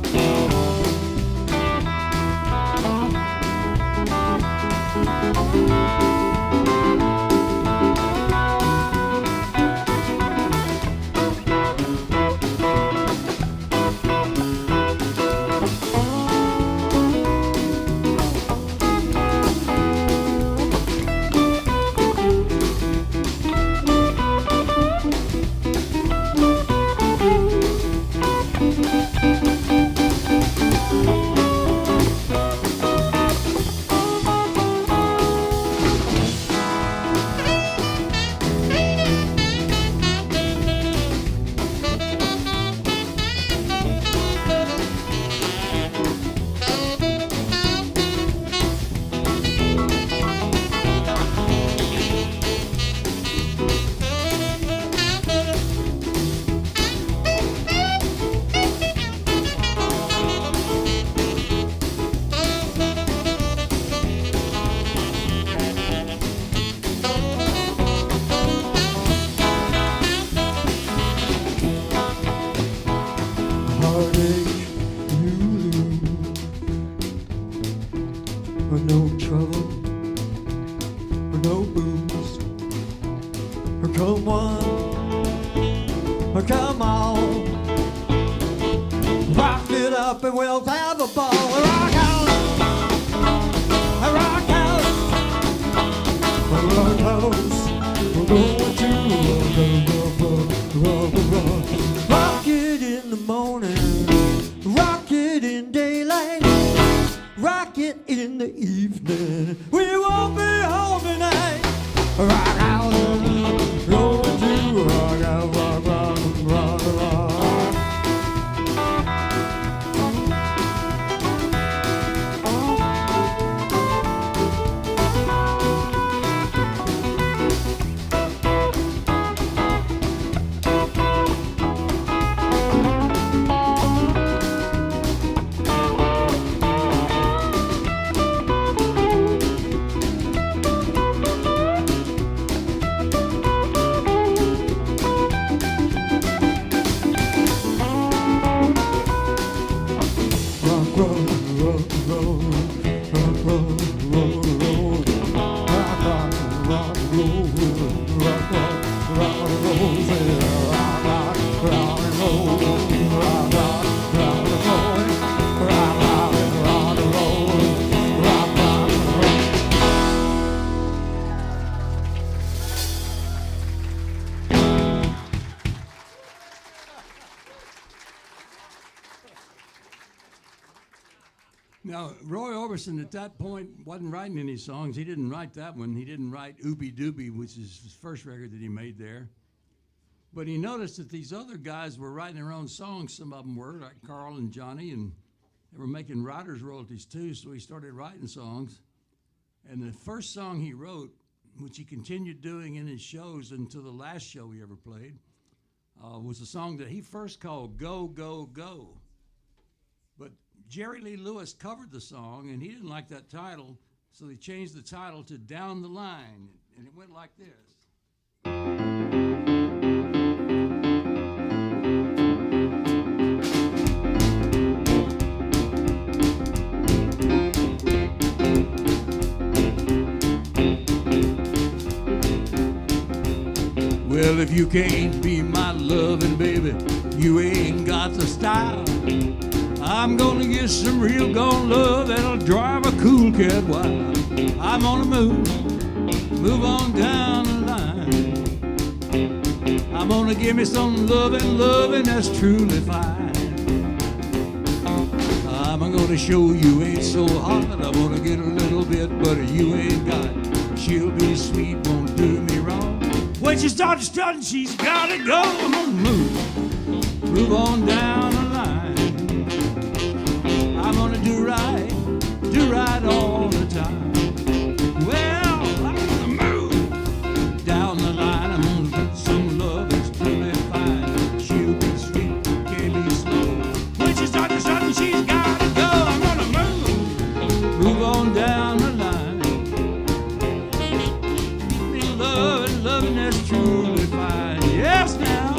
No trouble, no booze. Come on, come on. Rock it up and we'll have a ball. Rock out, rock out, rock house. We're going to rock it in the morning, rock it in daylight, rock it in the evening. We won't be home tonight. Rock out, going to rock out, rock, rock, rock, rock. Now, Roy Orbison at that point wasn't writing any songs. He didn't write that one. He didn't write Ooby Dooby, which is his first record that he made there. But he noticed that these other guys were writing their own songs. Some of them were, like Carl and Johnny, and they were making writers' royalties too, so he started writing songs. And the first song he wrote, which he continued doing in his shows until the last show he ever played, was a song that he first called Go, Go, Go. But Jerry Lee Lewis covered the song, and he didn't like that title, so they changed the title to Down the Line, and it went like this. Well, if you can't be my loving baby, you ain't got the style. I'm gonna get some real gone love that'll drive a cool cat wild. I'm on the move on down the line. I'm gonna give me some loving that's truly fine. I'm I'm gonna show you ain't so hot. I'm gonna get a little bit, but you ain't got. She'll be sweet, won't do me wrong. When she starts strutting, she's gotta go. I'm gonna move on down the line. I'm gonna do right all the time. Well, I'm gonna move down the line. I'm gonna put some love that's truly fine. She'll be sweet, can't be slow. When she starts strutting, she's gotta go. I'm gonna move on down the line. Keep me loving that's truly fine. Yes, now.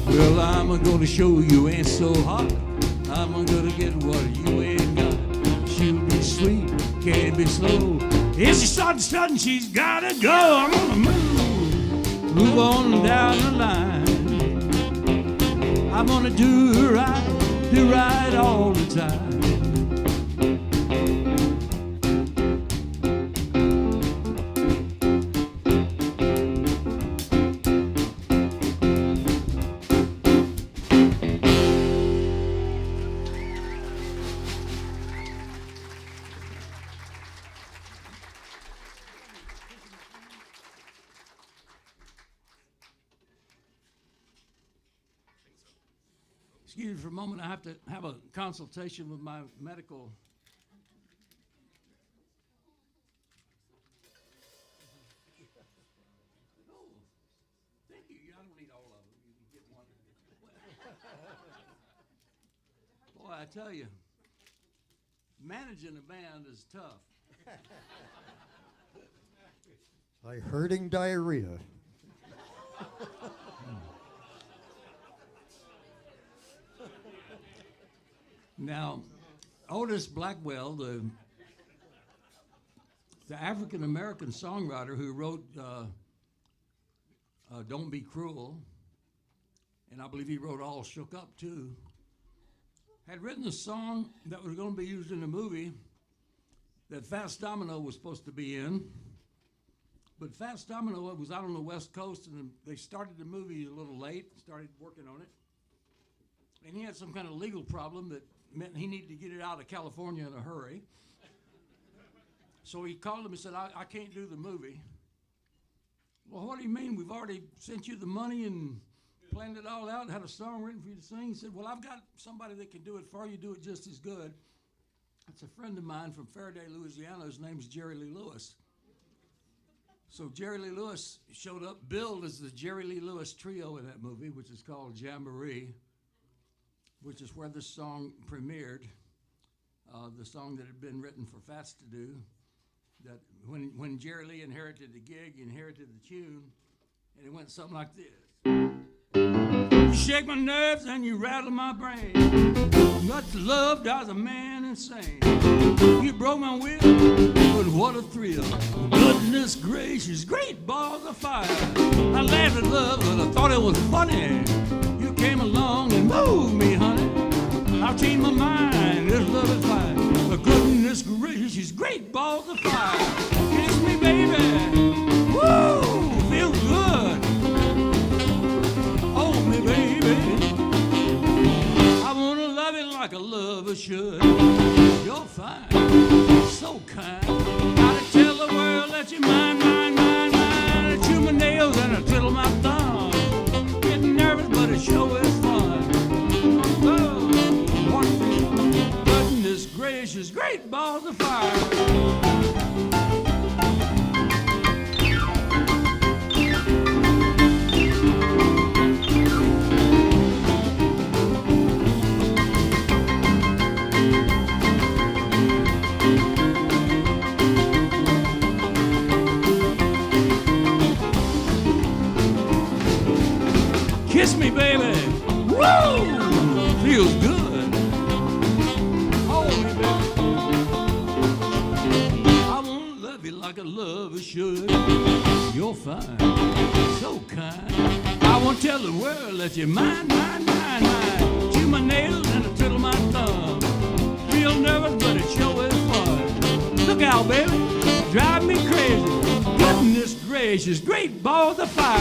Well, I'm gonna show you ain't so hot. I'm gonna get what you ain't got. She'll be sweet, can't be slow. If she starts strutting, she's gotta go. I'm gonna move on down the line. I'm gonna do right all the time. Excuse me for a moment. I have to have a consultation with my medical. Oh, thank you. I don't need all of them. You can get one. Boy, I tell you, managing a band is tough. Like hurting diarrhea. Now, Otis Blackwell, the African-American songwriter who wrote Don't Be Cruel, and I believe he wrote All Shook Up too, had written a song that was going to be used in a movie that Fats Domino was supposed to be in. But Fats Domino was out on the West Coast, and they started the movie a little late, started working on it. And he had some kind of legal problem that meant he needed to get it out of California in a hurry. So he called him and said, I can't do the movie. Well, what do you mean? We've already sent you the money and planned it all out and had a song written for you to sing. He said, well, I've got somebody that can do it for you, do it just as good. It's a friend of mine from Faraday, Louisiana. His name's Jerry Lee Lewis. So Jerry Lee Lewis showed up, billed as the Jerry Lee Lewis trio in that movie, which is called Jamboree, which is where this song premiered, the song that had been written for Fats to do. That when Jerry Lee inherited the gig, he inherited the tune, and it went something like this. You shake my nerves and you rattle my brain. Much love drives a man insane. You broke my will, but what a thrill. Goodness gracious, great balls of fire. I laughed at love, but I thought it was funny. You came along and moved me, honey. I've changed my mind, this love is fine. But goodness gracious, great balls of fire. Kiss me, baby. Woo, feels good. Hold me, baby. I wanna love you like a lover should. You're fine, so kind. Gotta tell the world that you're mine, mine, mine, mine. I chew my nails and I twiddle my thumbs. Getting nervous, but it sure is fun. Oh, goodness gracious, great balls of fire. Kiss me, baby. Woo! Feels good. like a lover should. You're fine, so kind. I won't tell the world that you're mine, mine, mine, mine. Chew my nails and I twiddle my thumb. Real nervous, but it sure is fun. Look out, baby, drive me crazy. Goodness gracious, great balls of fire.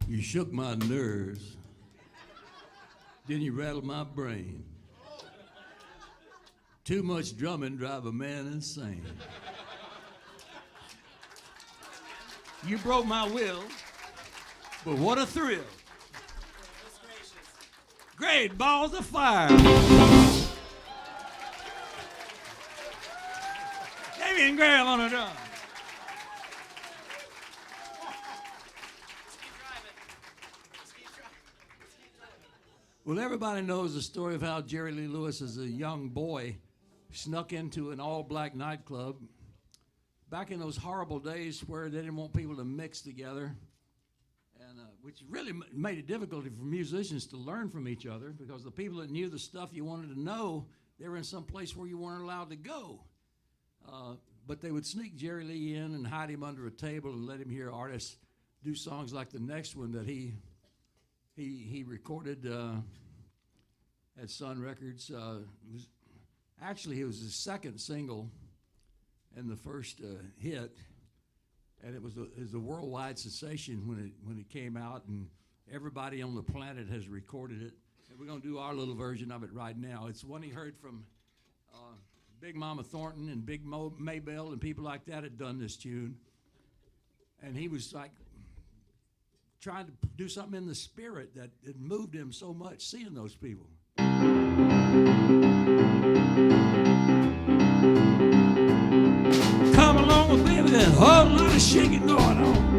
You shook my nerves, then you rattled my brain. Too much drumming drive a man insane. You broke my will, but what a thrill. Great balls of fire. Damian Graham on the drum. Well, everybody knows the story of how Jerry Lee Lewis, as a young boy, snuck into an all-black nightclub back in those horrible days where they didn't want people to mix together, and which really made it difficult for musicians to learn from each other, because the people that knew the stuff you wanted to know, they were in some place where you weren't allowed to go. But they would sneak Jerry Lee in and hide him under a table and let him hear artists do songs like the next one that he recorded at Sun Records. It was his second single and the first hit, and it was a worldwide sensation when it came out, and everybody on the planet has recorded it. And we're gonna do our little version of it right now. It's one he heard from Big Mama Thornton and Big Maybelle and people like that had done this tune, and he was like trying to do something in the spirit that it moved him so much seeing those people. Come along, baby, there's a whole lot of shaking going on.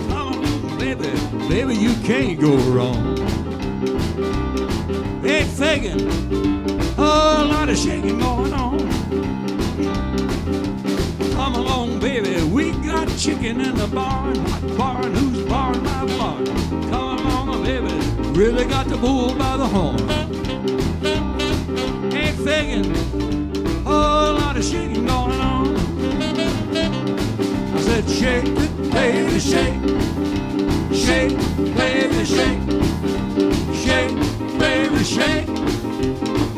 Come along, baby, baby, you can't go wrong. Ain't faking, a whole lot of shaking going on. Come along, baby, we got chicken in the barn. Hot barn, whose barn? My barn. Come along, baby, really got the bull by the horn. Ain't faking, a whole lot of shaking going on. I said, shake it, baby, shake. Shake, baby, shake. Shake, baby, shake.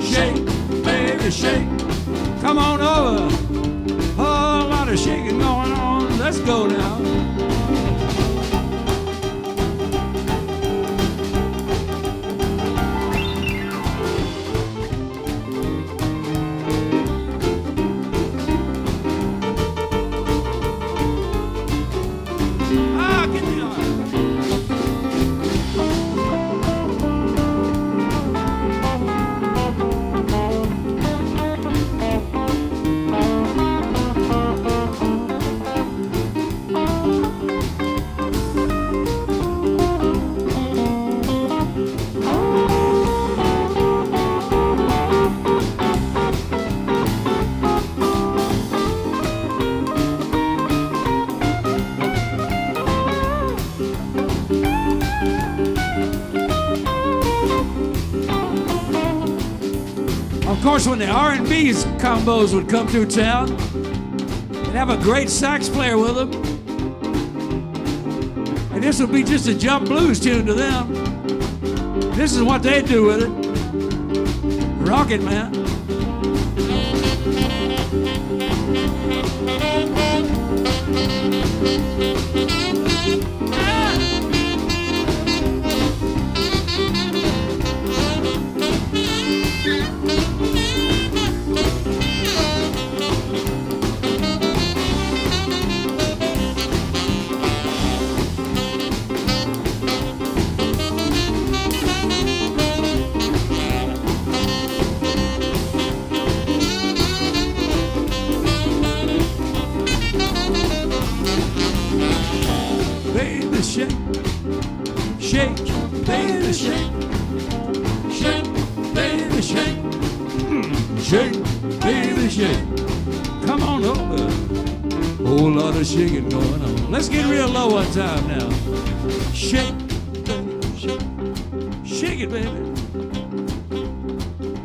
Shake, baby, shake. Come on over. Whole lot of shaking going on. Let's go now. Of course, when the R&B combos would come through town, they'd have a great sax player with them. And this would be just a jump blues tune to them. This is what they do with it. Rock it, man. of shaking going on. Let's get real low one time now. Shake, baby, shake. Shake it, baby.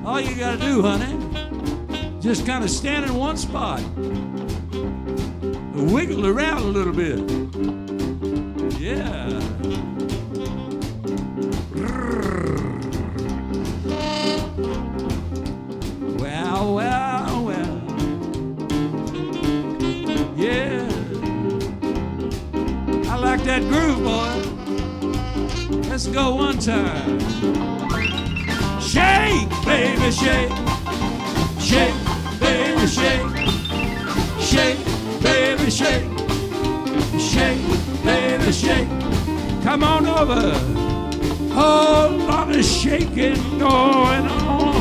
All you gotta do, honey, just kind of stand in one spot. Wiggle around a little bit. Yeah. Well, well, well. Yeah. I like that groove, boy. Let's go one time. Shake, baby, shake. Shake, baby, shake. Shake, baby, shake. Shake, baby, shake. Come on over. Whole lot of shaking going on.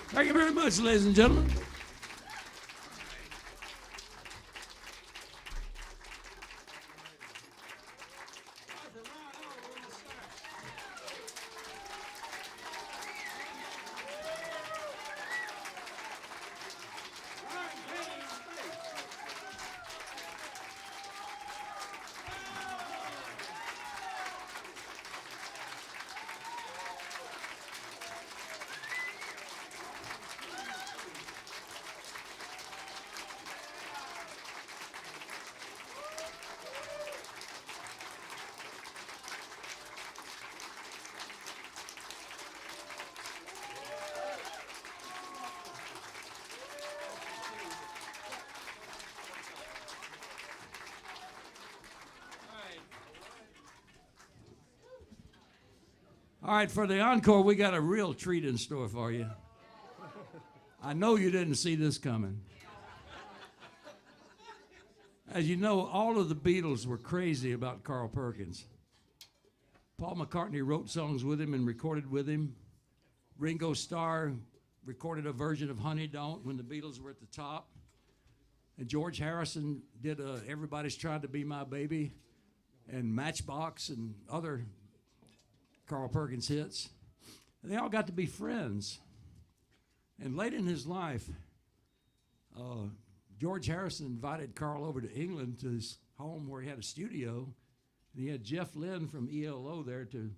Thank you very much, ladies and gentlemen. All right, for the encore, we got a real treat in store for you. I know you didn't see this coming. As you know, all of the Beatles were crazy about Carl Perkins. Paul McCartney wrote songs with him and recorded with him. Ringo Starr recorded a version of Honey Don't when the Beatles were at the top. And George Harrison did Everybody's Trying to Be My Baby and Matchbox and other Carl Perkins hits. And they all got to be friends. And late in his life, George Harrison invited Carl over to England to his home where he had a studio. And he had Jeff Lynne from ELO there to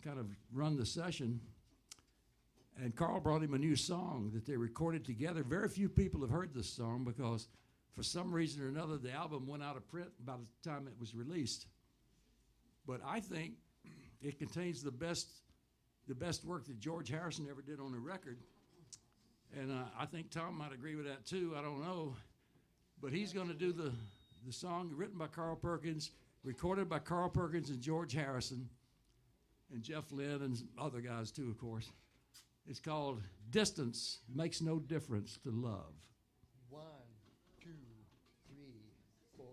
kind of run the session. And Carl brought him a new song that they recorded together. Very few people have heard this song because for some reason or another, the album went out of print by the time it was released. But I think it contains the best work that George Harrison ever did on a record. And I think Tom might agree with that too, I don't know. But he's gonna do the song written by Carl Perkins, recorded by Carl Perkins and George Harrison, and Jeff Lynne and other guys too, of course. It's called Distance Makes No Difference to Love. 1, 2, 3, 4.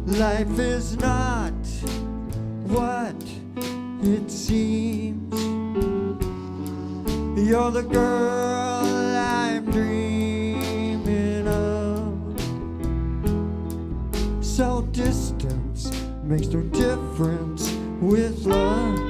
Life is not what it seems. You're the girl I'm dreaming of. So distance makes no difference with love.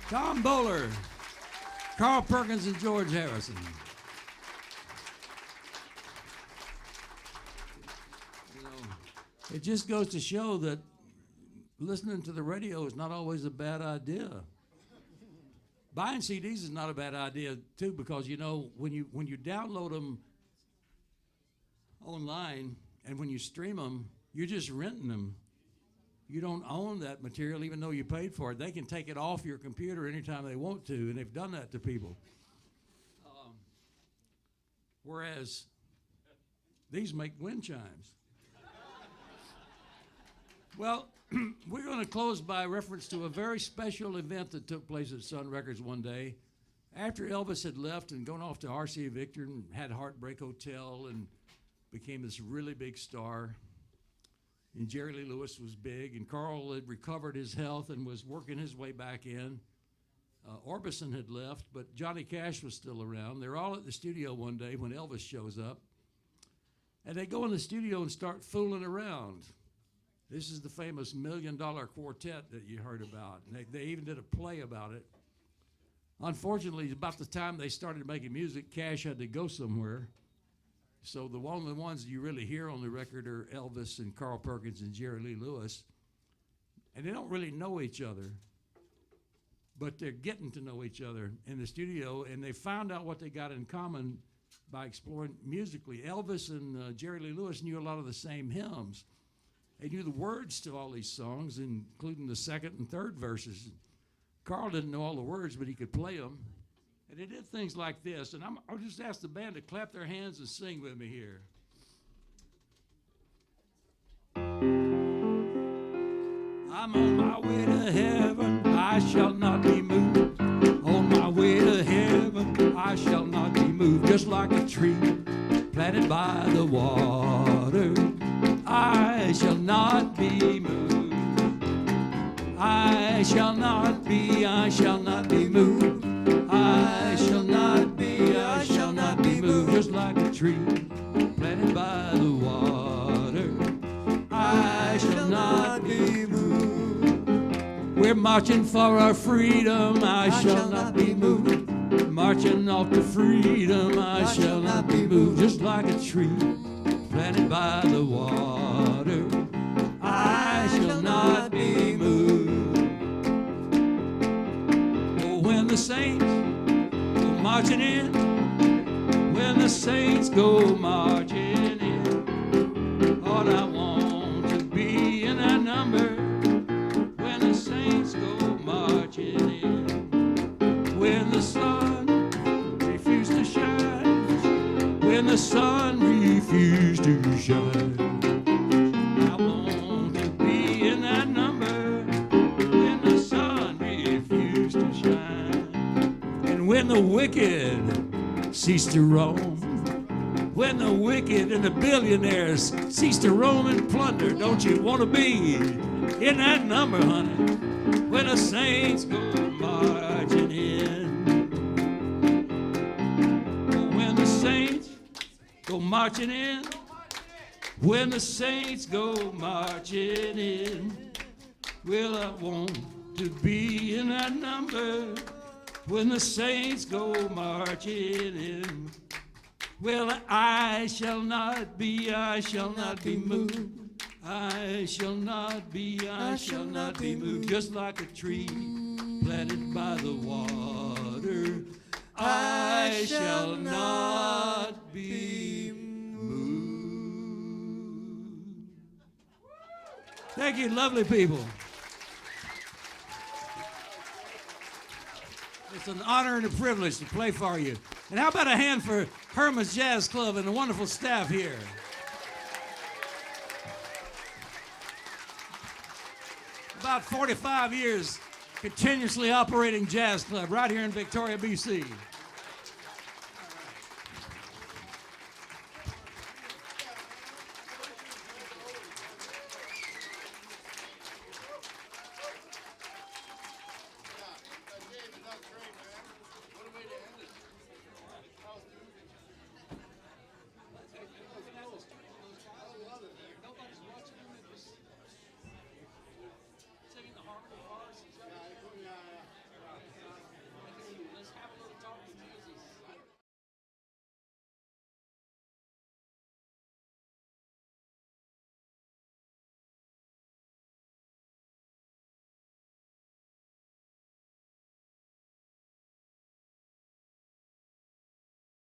Tom Bowler, Carl Perkins, and George Harrison. You know, it just goes to show that listening to the radio is not always a bad idea. Buying CDs is not a bad idea too, because you know when you download them online and when you stream them, you're just renting them. You don't own that material even though you paid for it. They can take it off your computer anytime they want to, and they've done that to people. Whereas these make wind chimes. Well, we're going to close by reference to a very special event that took place at Sun Records one day. After Elvis had left and gone off to R.C. Victor and had Heartbreak Hotel and became this really big star, and Jerry Lee Lewis was big, and Carl had recovered his health and was working his way back in. Orbison had left, but Johnny Cash was still around. They're all at the studio one day when Elvis shows up, and they go in the studio and start fooling around. This is the famous $1 Million Quartet that you heard about. And they even did a play about it. Unfortunately, about the time they started making music, Cash had to go somewhere. So the only ones you really hear on the record are Elvis and Carl Perkins and Jerry Lee Lewis. And they don't really know each other, but they're getting to know each other in the studio, and they found out what they got in common by exploring musically. Elvis and Jerry Lee Lewis knew a lot of the same hymns. They knew the words to all these songs, including the second and third verses. Carl didn't know all the words, but he could play them. And they did things like this, and I'll just ask the band to clap their hands and sing with me here. I'm on my way to heaven, I shall not be moved. On my way to heaven, I shall not be moved. Just like a tree planted by the water, I I shall not be moved. I shall not be moved. I shall not be moved. Just like a tree planted by the water, I shall not be moved. We're marching for our freedom, I shall not be moved. Marching off to freedom, I shall not be moved. Just like a tree planted by the water, I shall not be moved. Oh, when the saints go marching in, when the saints go marching in, all I want to be in that number. When the saints go marching in, when the sun refused to shine, when the sun refused to shine, I want to be in that number. When the sun refused to shine, and when the wicked cease to roam, when the wicked and the billionaires cease to roam and plunder, don't you want to be in that number, honey? When the saints go marching in, when the saints go marching in, when the saints go marching in, well, I want to be in that number. When the saints go marching in, well, I shall not be moved. I shall not be moved. Just like a tree planted by the water, I shall not be moved. Thank you, lovely people. It's an honor and a privilege to play for you. And how about a hand for Herman's Jazz Club and the wonderful staff here? About 45 years continuously operating jazz club right here in Victoria, BC.